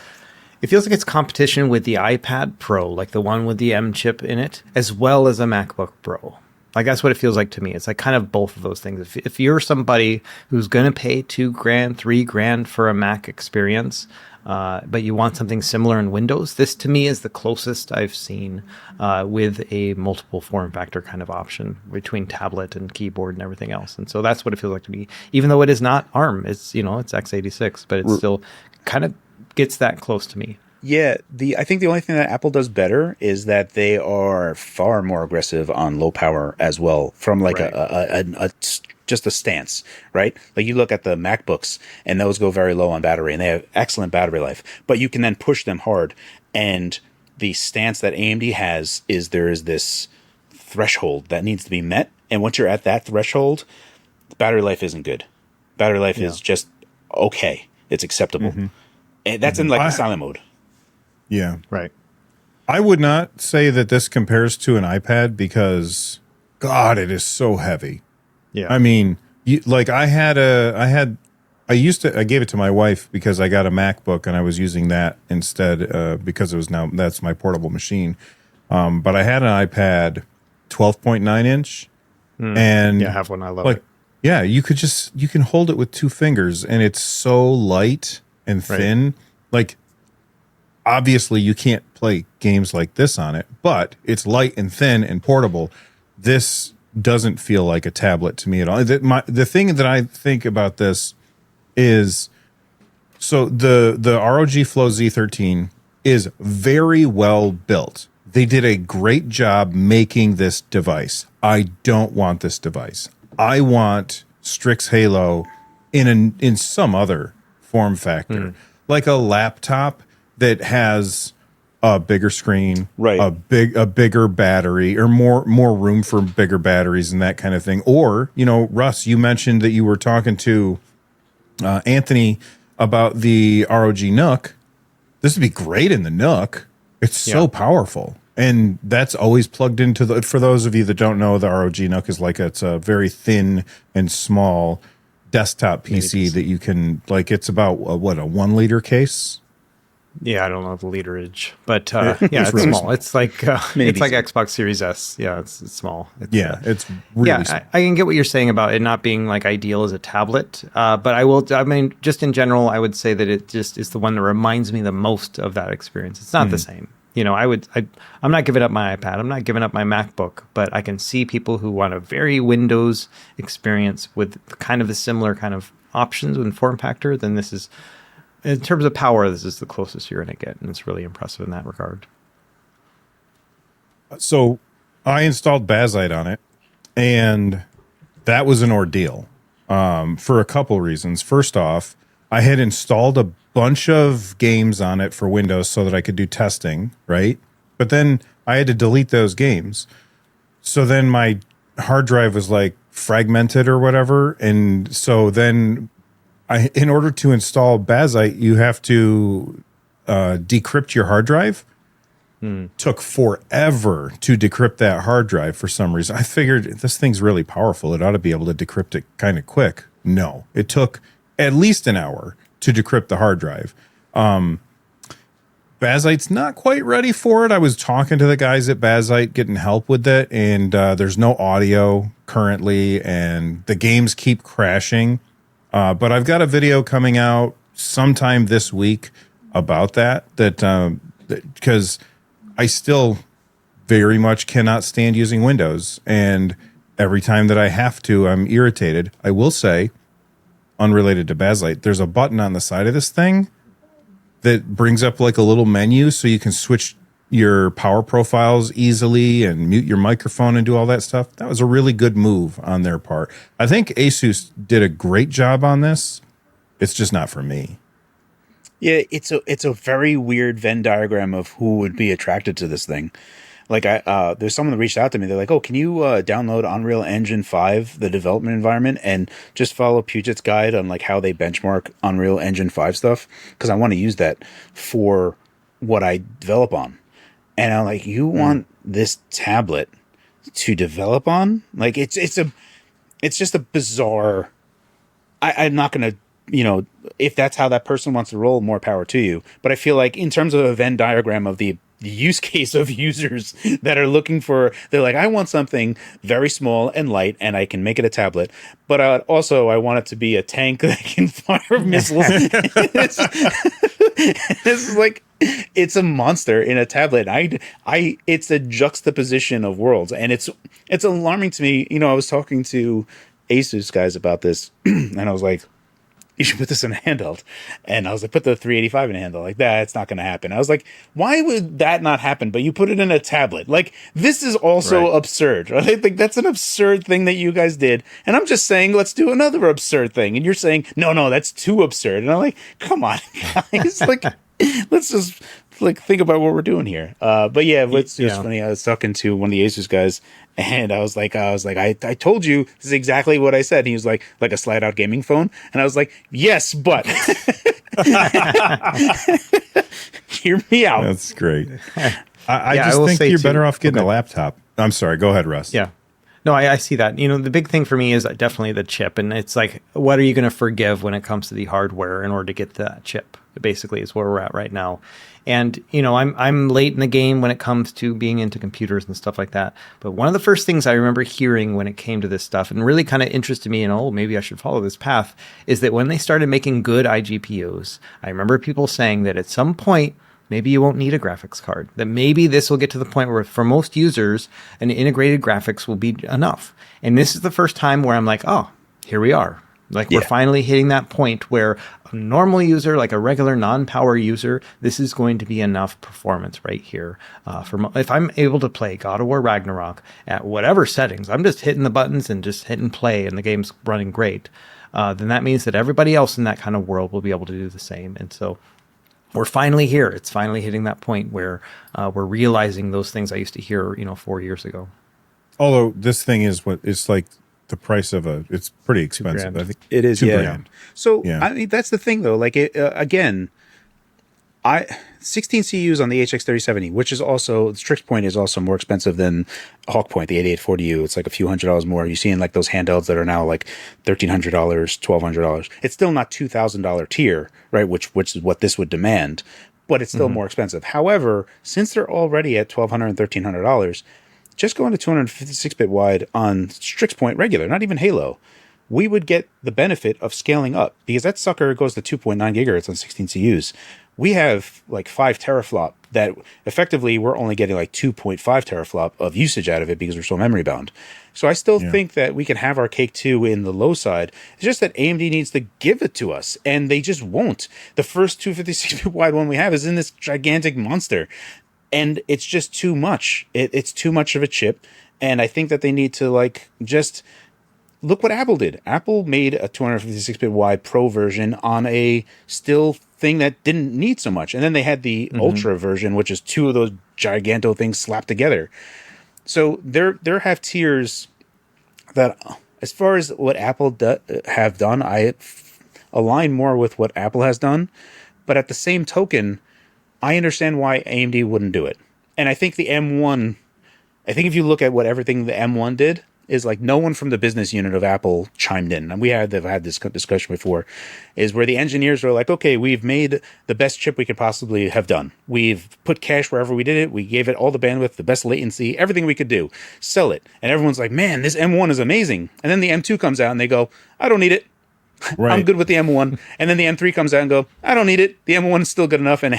It feels like it's competition with the iPad Pro, like the one with the M chip in it, as well as a MacBook Pro. Like that's what it feels like to me. It's like kind of both of those things. If you're somebody who's going to pay $2,000, $3,000 for a Mac experience, but you want something similar in Windows, this to me is the closest I've seen with a multiple form factor kind of option between tablet and keyboard and everything else. And so that's what it feels like to me, even though it is not ARM. It's, it's x86, but it still kind of gets that close to me. Yeah, I think the only thing that Apple does better is that they are far more aggressive on low power as well, from like just a stance, right? Like you look at the MacBooks and those go very low on battery and they have excellent battery life, but you can then push them hard. And the stance that AMD has is there is this threshold that needs to be met. And once you're at that threshold, the battery life isn't good. Battery life is just okay. It's acceptable. And that's in like the silent mode. Yeah. Right. I would not say that this compares to an iPad because, God, it is so heavy. Yeah. I mean, I gave it to my wife because I got a MacBook and I was using that instead because that's my portable machine. But I had an iPad 12.9 inch and I have one. I love it. Yeah, you can hold it with two fingers and it's so light and thin. Like, obviously you can't play games like this on it, but it's light and thin and portable. This doesn't feel like a tablet to me at all. The thing that I think about this is, so the ROG Flow Z13 is very well built. They did a great job making this device. I don't want this device. I want Strix Halo in some other form factor, like a laptop that has a bigger screen, a bigger battery, or more room for bigger batteries and that kind of thing. Or, Russ, you mentioned that you were talking to Anthony about the ROG Nook. This would be great in the Nook. It's so powerful. And that's always plugged into for those of you that don't know, the ROG Nook is it's a very thin and small desktop PC that you can, it's about a 1 liter case. Yeah, I don't know the literage, but it's really small. It's like Xbox Series S. Yeah, it's small. It's really small. I can get what you're saying about it not being ideal as a tablet, but I mean, just in general, I would say that it just is the one that reminds me the most of that experience. It's not the same. I'm not giving up my iPad. I'm not giving up my MacBook, but I can see people who want a very Windows experience with kind of the similar kind of options and form factor. Then this is, in terms of power, this is the closest you're going to get, and it's really impressive in that regard. So I installed Bazite on it, and that was an ordeal for a couple reasons. First off, I had installed a bunch of games on it for Windows so that I could do testing, right? But then I had to delete those games. So then my hard drive was fragmented or whatever, and so then in order to install Bazite, you have to decrypt your hard drive. Took forever to decrypt that hard drive for some reason. I figured this thing's really powerful. It ought to be able to decrypt it kind of quick. No, it took at least an hour to decrypt the hard drive. Bazite's not quite ready for it. I was talking to the guys at Bazite, getting help with it, and there's no audio currently, and the games keep crashing. But I've got a video coming out sometime this week about that because I still very much cannot stand using Windows. And every time that I have to, I'm irritated. I will say, unrelated to Bazite, there's a button on the side of this thing that brings up a little menu so you can switch your power profiles easily and mute your microphone and do all that stuff. That was a really good move on their part. I think Asus did a great job on this. It's just not for me. Yeah, it's a very weird Venn diagram of who would be attracted to this thing. There's someone that reached out to me. They're like, "Oh, can you download Unreal Engine 5, the development environment, and just follow Puget's guide on how they benchmark Unreal Engine 5 stuff? Because I want to use that for what I develop on." And I'm like, "You want this tablet to develop on? It's just a bizarre." I'm not going to. If that's how that person wants to roll, more power to you. But I feel like in terms of a Venn diagram of the use case of users that are looking for, they're like, I want something very small and light and I can make it a tablet, but I want it to be a tank that can fire missiles. It's like, it's a monster in a tablet. It's a juxtaposition of worlds, and it's alarming to me. I was talking to Asus guys about this and I was like, you should put this in a handheld. And I was like, put the 385 in a handheld. Like, that, it's not going to happen. I was like, why would that not happen? But you put it in a tablet. Like, this is also absurd. Right? I think that's an absurd thing that you guys did. And I'm just saying, let's do another absurd thing. And you're saying, no, that's too absurd. And I'm like, come on, guys. Like, let's just think about what we're doing here. But yeah, it's funny. I was talking to one of the Asus guys, and I was like, I told you this is exactly what I said. And he was like a slide out gaming phone, and I was like, yes, but hear me out. That's great. I just think you're better off getting a laptop. I'm sorry. Go ahead, Russ. Yeah. No, I see that. The big thing for me is definitely the chip, and it's like, what are you going to forgive when it comes to the hardware in order to get that chip? Basically, is where we're at right now. And I'm late in the game when it comes to being into computers and stuff like that. But one of the first things I remember hearing when it came to this stuff, and really kind of interested me, maybe I should follow this path, is that when they started making good iGPUs, I remember people saying that at some point, maybe you won't need a graphics card. That maybe this will get to the point where for most users, an integrated graphics will be enough. And this is the first time where I'm like, oh, here we are. Like, we're finally hitting that point where a normal user, like a regular non-power user, this is going to be enough performance right here. If I'm able to play God of War Ragnarok at whatever settings, I'm just hitting the buttons and just hitting play and the game's running great, then that means that everybody else in that kind of world will be able to do the same. And so we're finally here. It's finally hitting that point where we're realizing those things I used to hear, 4 years ago. Although this thing is it's like the price of it's pretty expensive. I think it is. $2,000. So I mean, that's the thing though. Like again, 16 CUs on the HX3070, which is also, Strix Point is also more expensive than Hawk Point, the 8840U. It's like a few $100s more. You see in like those handhelds that are now like $1,300, $1,200. It's still not $2,000 tier, right? Which is what this would demand, but it's still more expensive. However, since they're already at $1,200 and $1,300, just going to 256-bit wide on Strix Point regular, not even Halo, we would get the benefit of scaling up, because that sucker goes to 2.9 gigahertz on 16 CUs. We have like 5 teraflop that effectively we're only getting like 2.5 teraflop of usage out of it because we're so memory bound. So I still think that we can have our cake too in the low side. It's just that AMD needs to give it to us, and they just won't. The first 256-bit wide one we have is in this gigantic monster, and it's just too much. It's too much of a chip, and I think that they need to like just look what Apple did. Apple made a 256-bit wide Pro version on a still thing that didn't need so much. And then they had the Ultra version, which is 2 of those giganto things slapped together. So there have tiers that, as far as what Apple have done, I align more with what Apple has done. But at the same token, I understand why AMD wouldn't do it. And I think the M1, if you look at what everything the M1 did, is like no one from the business unit of Apple chimed in. And they've had this discussion before, is where the engineers were like, okay, we've made the best chip we could possibly have done. We've put cache wherever we did it. We gave it all the bandwidth, the best latency, everything we could do. Sell it. And everyone's like, man, this M1 is amazing. And then the M2 comes out and they go, I don't need it. Right. I'm good with the M1. And then the M3 comes out and go, I don't need it. The M1 is still good enough. And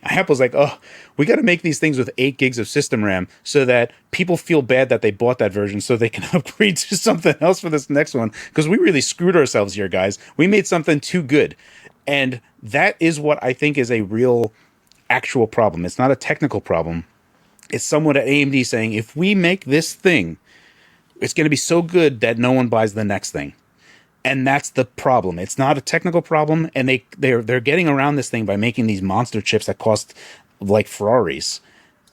Apple's like, oh, we got to make these things with 8 gigs of system RAM so that people feel bad that they bought that version so they can upgrade to something else for this next one. Because we really screwed ourselves here, guys. We made something too good. And that is what I think is a real actual problem. It's not a technical problem. It's someone at AMD saying, if we make this thing, it's going to be so good that no one buys the next thing. And that's the problem. It's not a technical problem, and they're getting around this thing by making these monster chips that cost like Ferraris,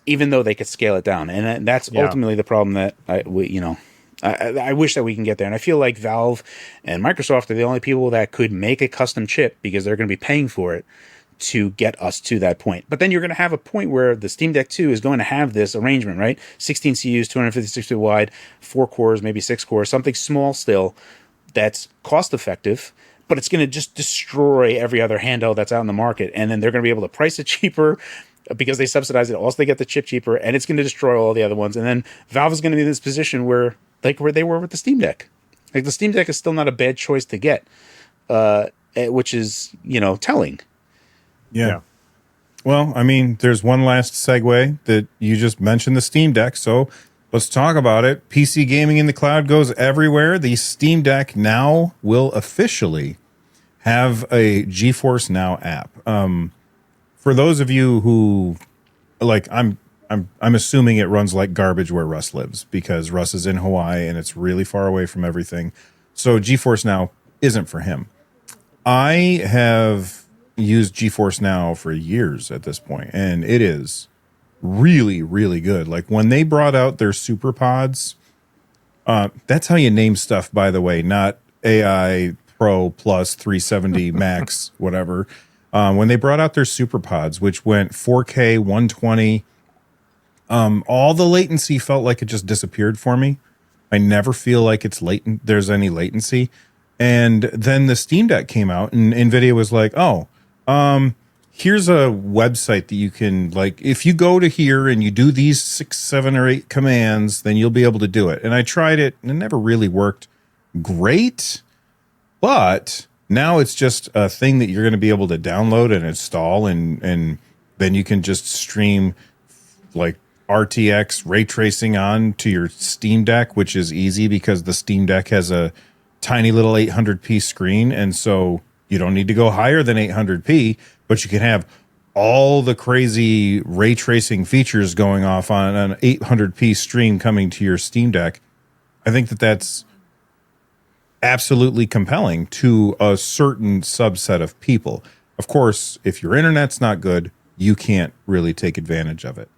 even though they could scale it down. And that's ultimately the problem that I wish that we can get there. And I feel like Valve and Microsoft are the only people that could make a custom chip because they're going to be paying for it to get us to that point. But then you're going to have a point where the Steam Deck 2 is going to have this arrangement, right? 16 CUs, 256-bit wide, 4 cores, maybe 6 cores, something small still, that's cost effective, but it's going to just destroy every other handheld that's out in the market. And then they're going to be able to price it cheaper. because they subsidize it. Also, they get the chip cheaper, and it's going to destroy all the other ones. And then Valve is going to be in this position where they were with the Steam Deck. Like the Steam Deck is still not a bad choice to get, which is telling. Yeah. Well, I mean, there's one last segue that you just mentioned, the Steam Deck. So let's talk about it. PC gaming in the cloud goes everywhere. The Steam Deck now will officially have a GeForce Now app. For those of you who I'm assuming it runs like garbage where Russ lives, because Russ is in Hawaii and it's really far away from everything. So GeForce Now isn't for him. I have used GeForce Now for years at this point, and it is really, really good. Like when they brought out their super pods, that's how you name stuff, by the way, not AI Pro Plus 370 Max, whatever. When they brought out their super pods, which went 4K 120, all the latency felt like it just disappeared for me. I never feel like there's any latency. And then the Steam Deck came out, and NVIDIA was like, here's a website that you can, if you go to here and you do these 6, 7, or 8 commands, then you'll be able to do it. And I tried it, and it never really worked great. But now it's just a thing that you're going to be able to download and install, and then you can just stream RTX ray tracing on to your Steam Deck, which is easy because the Steam Deck has a tiny little 800p screen, and so you don't need to go higher than 800p, but you can have all the crazy ray tracing features going off on an 800p stream coming to your Steam Deck. I think that's absolutely compelling to a certain subset of people. Of course, if your internet's not good, you can't really take advantage of it.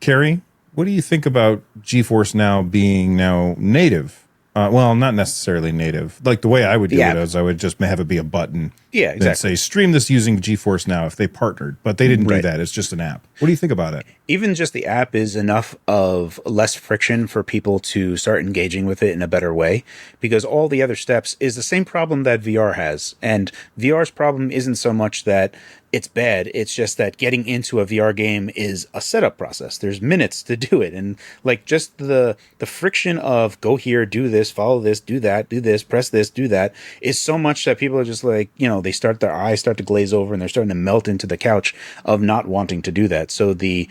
Carrie, what do you think about GeForce Now being now native? Well, not necessarily native. Like the way I would do it is I would just have it be a button. Yeah, exactly. That say stream this using GeForce Now if they partnered, but they didn't do that. It's just an app. What do you think about it? Even just the app is enough of less friction for people to start engaging with it in a better way, because all the other steps is the same problem that VR has. And VR's problem isn't so much that it's bad. It's just that getting into a VR game is a setup process. There's minutes to do it. And just the friction of go here, do this, follow this, do that, do this, press this, do that is so much that people are just their eyes start to glaze over and they're starting to melt into the couch of not wanting to do that. So the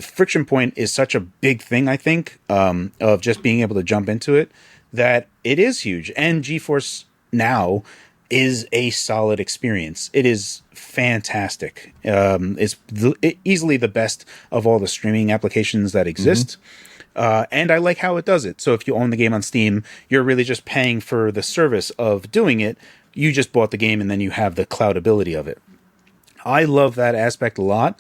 friction point is such a big thing, I think, of just being able to jump into it, that it is huge. And GeForce Now is a solid experience. It is fantastic. It's easily the best of all the streaming applications that exist. And I like how it does it. So if you own the game on Steam, you're really just paying for the service of doing it. You just bought the game and then you have the cloudability of it. I love that aspect a lot.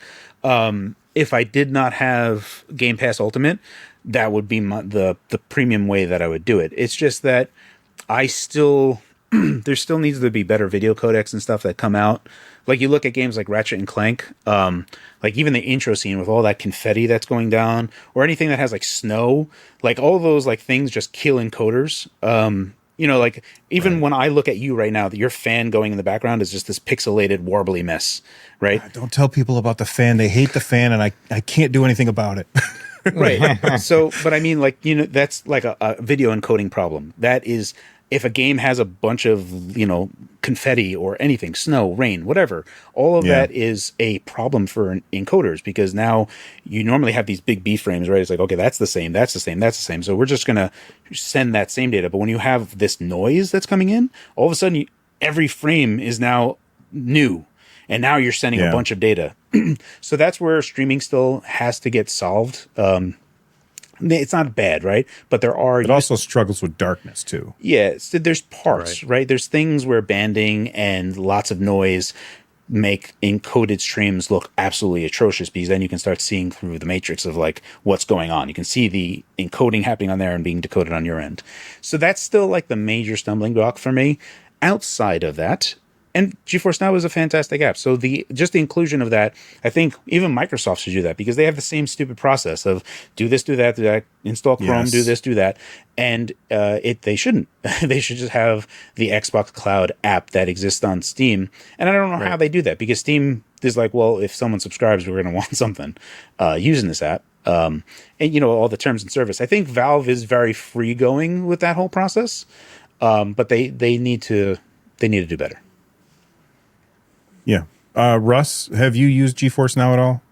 If I did not have Game Pass Ultimate, that would be the premium way that I would do it. It's just that I still there still needs to be better video codecs and stuff that come out. Like you look at games like Ratchet and Clank, even the intro scene with all that confetti that's going down, or anything that has snow, all those things just kill encoders. When I look at you right now, that your fan going in the background is just this pixelated, warbly mess, right? Don't tell people about the fan. They hate the fan, and I can't do anything about it. Right. So, but I mean, that's like a video encoding problem. That is, if a game has a bunch of, confetti or anything, snow, rain, whatever, all of that is a problem for encoders, because now you normally have these big B frames, right? It's like, okay, that's the same, that's the same, that's the same. So we're just going to send that same data. But when you have this noise that's coming in, all of a sudden every frame is now new. And now you're sending a bunch of data. So that's where streaming still has to get solved. It's not bad, right? But there are... It also struggles with darkness, too. Yeah, so there's parts, right? There's things where banding and lots of noise make encoded streams look absolutely atrocious, because then you can start seeing through the matrix of what's going on. You can see the encoding happening on there and being decoded on your end. So that's still the major stumbling block for me. Outside of that... And GeForce Now is a fantastic app. So the inclusion of that, I think even Microsoft should do that, because they have the same stupid process of do this, do that, install Chrome, do this, do that. And they shouldn't. They should just have the Xbox Cloud app that exists on Steam. And I don't know how they do that, because Steam there's like, well, if someone subscribes, we're going to want something using this app. And all the terms and service. I think Valve is very free going with that whole process, but they need to do better. Yeah. Russ, have you used GeForce Now at all?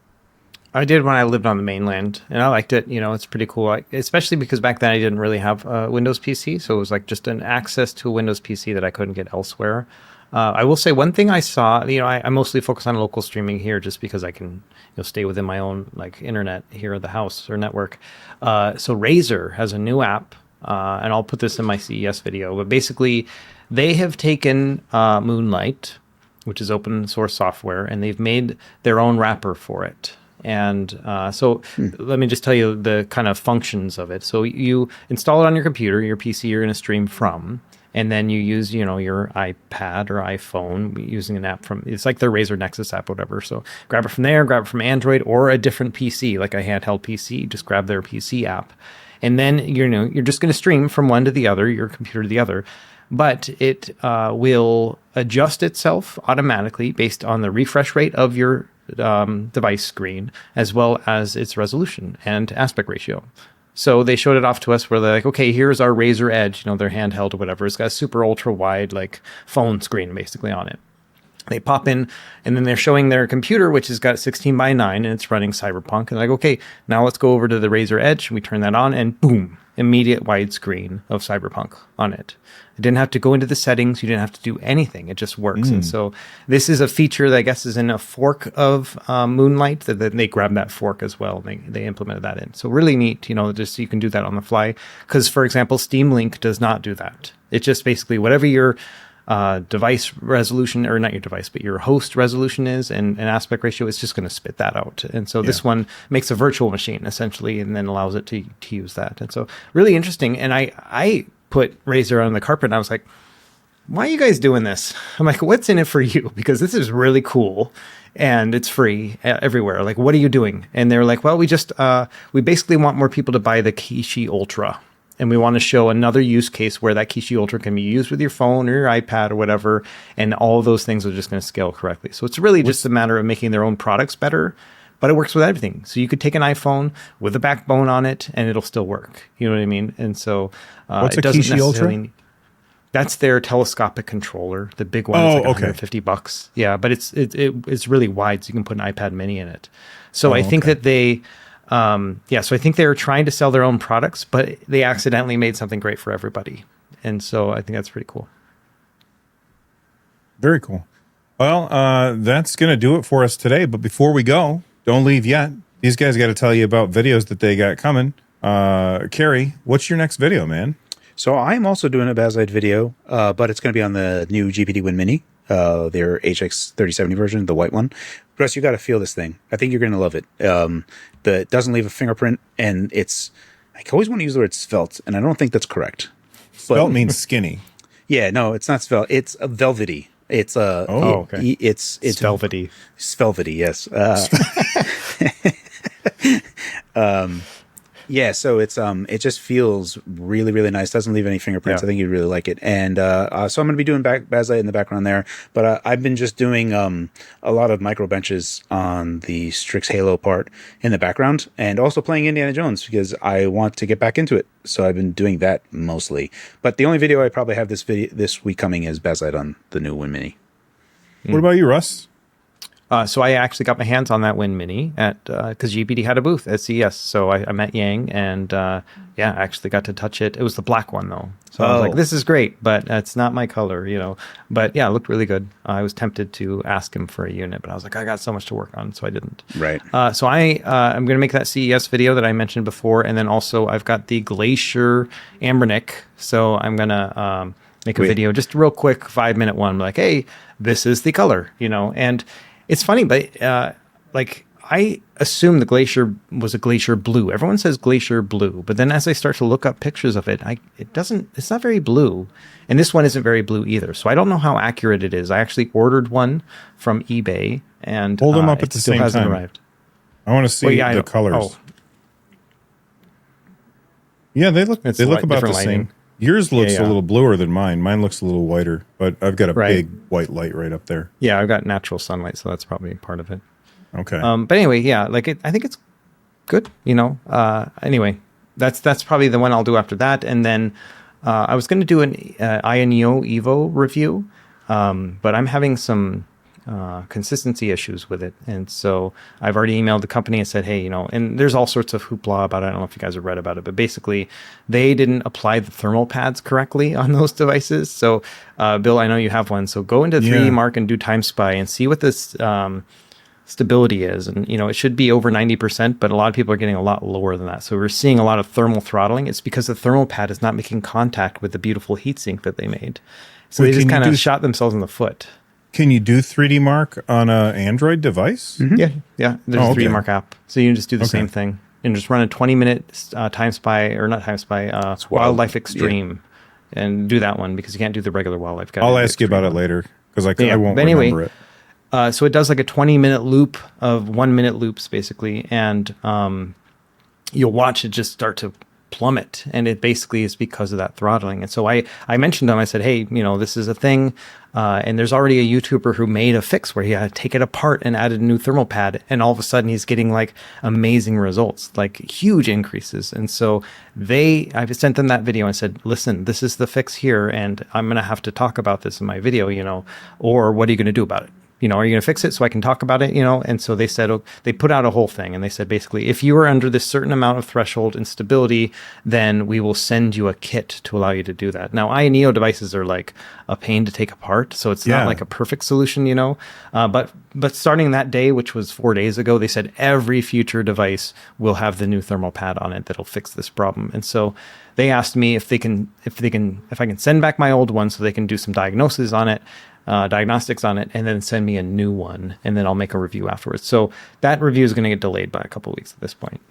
I did when I lived on the mainland, and I liked it. It's pretty cool, especially because back then I didn't really have a Windows PC, so it was like just an access to a Windows PC that I couldn't get elsewhere. I will say one thing I saw, I mostly focus on local streaming here just because I can stay within my own like internet here at the house or network. So Razer has a new app, and I'll put this in my CES video, but basically they have taken Moonlight, which is open source software, and they've made their own wrapper for it. And so let me just tell you the kind of functions of it. So you install it on your computer, your PC you're going to stream from, and then you use, your iPad or iPhone using an app it's like their Razer Nexus app, whatever. So grab it from there, grab it from Android or a different PC, like a handheld PC, just grab their PC app. And then, you're just going to stream from one to the other, your computer to the other. But it will adjust itself automatically based on the refresh rate of your device screen, as well as its resolution and aspect ratio. So they showed it off to us where they're like, okay, here's our Razer Edge, their handheld or whatever. It's got a super ultra wide like phone screen basically on it. They pop in and then they're showing their computer, which has got 16:9 and it's running Cyberpunk. And like, okay, now let's go over to the Razer Edge. And we turn that on and boom, immediate widescreen of Cyberpunk on it. You didn't have to go into the settings. You didn't have to do anything. It just works. And so this is a feature that I guess is in a fork of Moonlight. That they grabbed that fork as well. They implemented that in. So really neat, just so you can do that on the fly. Because, for example, Steam Link does not do that. It's just basically whatever your device resolution, or not your device, but your host resolution is and aspect ratio, it's just going to spit that out. And so this one makes a virtual machine essentially and then allows it to use that. And so really interesting. And I put Razer on the carpet and I was like, why are you guys doing this? I'm like, what's in it for you? Because this is really cool and it's free everywhere. Like, what are you doing? And they're like, well, we basically want more people to buy the Kishi Ultra. And we want to show another use case where that Kishi Ultra can be used with your phone or your iPad or whatever. And all of those things are just going to scale correctly. So it's really just a matter of making their own products better, but it works with everything. So you could take an iPhone with a backbone on it and it'll still work. You know what I mean? And so what's it a doesn't Kishi necessarily Ultra? That's their telescopic controller. The big one is like $150. Yeah, but it's really wide, so you can put an iPad mini in it. So I think that they... so I think they were trying to sell their own products, but they accidentally made something great for everybody. And so I think that's pretty cool. Very cool. Well, that's going to do it for us today. But before we go, don't leave yet. These guys got to tell you about videos that they got coming. Carrie, what's your next video, man? So I'm also doing a Bakelite video, but it's going to be on the new GPT Win Mini, their HX 3070 version, the white one. Russ, you got to feel this thing. I think you're going to love it. It doesn't leave a fingerprint, and I always want to use the word svelte, and I don't think that's correct. Svelte means skinny. Yeah, no, it's not svelte. It's a velvety. It's okay. It's velvety. Velvety, yes. Yeah, so it just feels really, really nice. Doesn't leave any fingerprints. I think you'd really like it. And so I'm going to be doing Bakelite in the background there. But I've been just doing a lot of micro benches on the Strix Halo part in the background, and also playing Indiana Jones because I want to get back into it. So I've been doing that mostly. But the only video I probably have this week coming is Bakelite on the new Win Mini. What about you, Russ? So I actually got my hands on that Win Mini because GPT had a booth at CES. So I met Yang and I actually got to touch it. It was the black one though. So I was like, this is great, but it's not my color, But yeah, it looked really good. I was tempted to ask him for a unit, but I was like, I got so much to work on, so I didn't. Right. So I'm going to make that CES video that I mentioned before. And then also I've got the Glacier Ambernick. So I'm going to make a video, just a real quick 5-minute one. Like, hey, this is the color, and it's funny, but I assume the Glacier was a Glacier Blue. Everyone says Glacier Blue, but then as I start to look up pictures of it, it's not very blue. And this one isn't very blue either. So I don't know how accurate it is. I actually ordered one from eBay and hold them up at the same time. Arrived. I want to see the colors. Yeah, they look about the same. Yours looks a little bluer than mine. Mine looks a little whiter, but I've got a big white light right up there. Yeah, I've got natural sunlight, so that's probably part of it. Okay. But anyway, yeah, like I think it's good. Anyway, that's probably the one I'll do after that, and then I was going to do an Ioneo Evo review, but I'm having some consistency issues with it, and so I've already emailed the company and said, hey, and there's all sorts of hoopla about it. I don't know if you guys have read about it, but basically they didn't apply the thermal pads correctly on those devices. So Bill, I know you have one, so go into 3D Mark and do Time Spy and see what this stability is, and it should be over 90%, but a lot of people are getting a lot lower than that. So we're seeing a lot of thermal throttling. It's because the thermal pad is not making contact with the beautiful heatsink that they made. So they just kind of shot themselves in the foot. Can you do 3D Mark on an Android device? Mm-hmm. Yeah. There's a 3D Mark app, so you can just do the same thing and just run a 20-minute Time Spy, or not Time Spy, Wildlife Extreme, and do that one because you can't do the regular Wildlife. I'll ask you about it later because I won't remember it. So it does like a 20-minute loop of 1-minute loops basically, and you'll watch it just start to plummet, and it basically is because of that throttling. And so I mentioned to him, I said, hey, this is a thing, and there's already a YouTuber who made a fix where he had to take it apart and added a new thermal pad, and all of a sudden he's getting like amazing results, like huge increases. And so I've sent them that video and said, listen, this is the fix here, and I'm gonna have to talk about this in my video, or what are you gonna do about it? Are you going to fix it so I can talk about it? And so they said, they put out a whole thing, and they said, basically, if you are under this certain amount of threshold instability, then we will send you a kit to allow you to do that. Now, Ioneo devices are like a pain to take apart, so it's not like a perfect solution, but starting that day, which was 4 days ago, they said every future device will have the new thermal pad on it that'll fix this problem. And so they asked me if I can send back my old one so they can do some diagnostics on it, and then send me a new one, and then I'll make a review afterwards. So that review is going to get delayed by a couple of weeks at this point.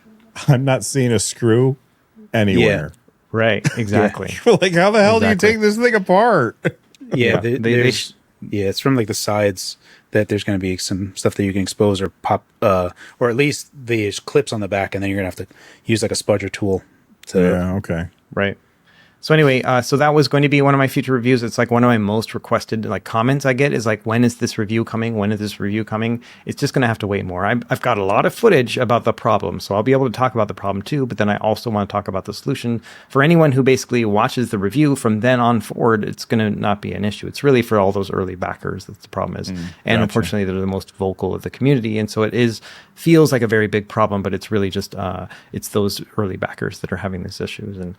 I'm not seeing a screw anywhere. Yeah. Right, exactly. Like, how the hell do you take this thing apart? Yeah, it's from like the sides that there's going to be some stuff that you can expose or pop, or at least there's clips on the back, and then you're going to have to use like a spudger tool to. Yeah, okay. Right. So anyway, so that was going to be one of my future reviews. It's like one of my most requested comments I get is like, when is this review coming? When is this review coming? It's just going to have to wait more. I've got a lot of footage about the problem, so I'll be able to talk about the problem too, but then I also want to talk about the solution. For anyone who basically watches the review from then on forward, it's going to not be an issue. It's really for all those early backers that the problem is. And unfortunately, they're the most vocal of the community, and so it feels like a very big problem, but it's really just it's those early backers that are having these issues. And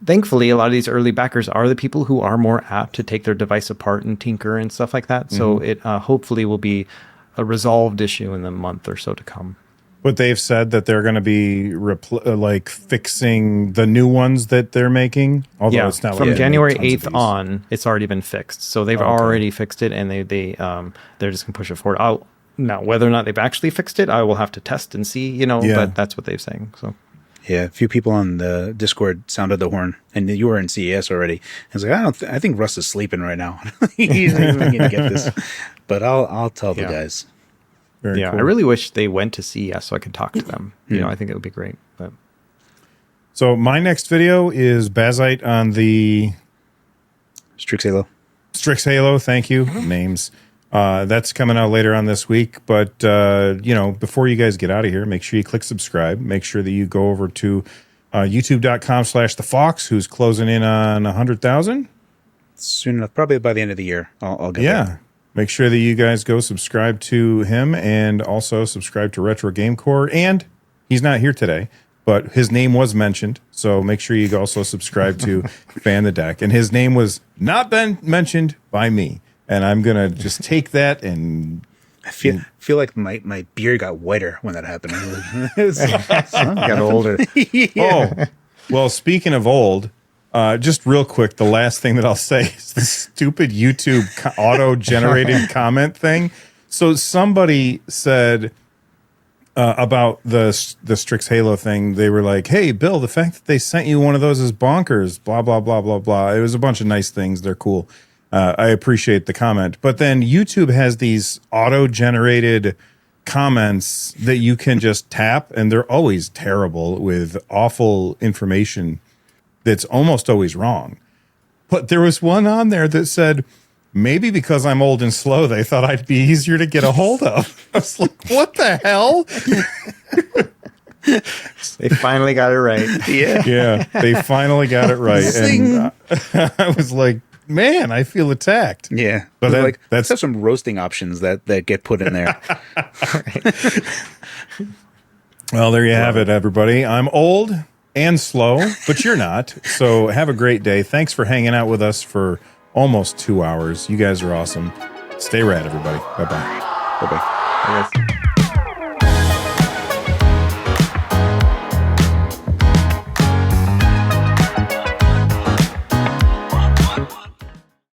thankfully, a lot of these early backers are the people who are more apt to take their device apart and tinker and stuff like that. So it hopefully will be a resolved issue in the month or so to come. But they've said that they're going to be fixing the new ones that they're making. Although it's not from January 8th on, it's already been fixed. So they've already fixed it, and they're just going to push it forward. Now, whether or not they've actually fixed it, I will have to test and see. But that's what they're saying. So. Yeah, a few people on the Discord sounded the horn, and you were in CES already. I was like, I think Russ is sleeping right now. He's not even going to get this, but I'll tell the guys. Very cool. I really wish they went to CES so I could talk to them. I think it would be great. But. So my next video is Bazite on the Strix Halo. Strix Halo, thank you. Names. That's coming out later on this week. But, before you guys get out of here, make sure you click subscribe. Make sure that you go over to youtube.com/thefox, who's closing in on 100,000. Soon enough, probably by the end of the year. I'll get there. Make sure that you guys go subscribe to him and also subscribe to Retro Game Core. And he's not here today, but his name was mentioned. So make sure you also subscribe to Fan the Deck. And his name was not been mentioned by me. And I'm going to just take that and... I feel like my beard got whiter when that happened. Got older. Oh, well, speaking of old, just real quick, the last thing that I'll say is the stupid YouTube auto-generated comment thing. So somebody said about the Strix Halo thing, they were like, hey, Bill, the fact that they sent you one of those is bonkers, blah, blah, blah, blah, blah. It was a bunch of nice things. They're cool. I appreciate the comment. But then YouTube has these auto-generated comments that you can just tap, and they're always terrible with awful information that's almost always wrong. But there was one on there that said, maybe because I'm old and slow, they thought I'd be easier to get a hold of. I was like, what the hell? They finally got it right. Yeah, they finally got it right. And I was like, man, I feel attacked. Yeah. But like, let's have some roasting options that get put in there. Well, there you have it, everybody. I'm old and slow, but you're not. So have a great day. Thanks for hanging out with us for almost 2 hours. You guys are awesome. Stay rad, everybody. Bye-bye. Bye-bye. Yes.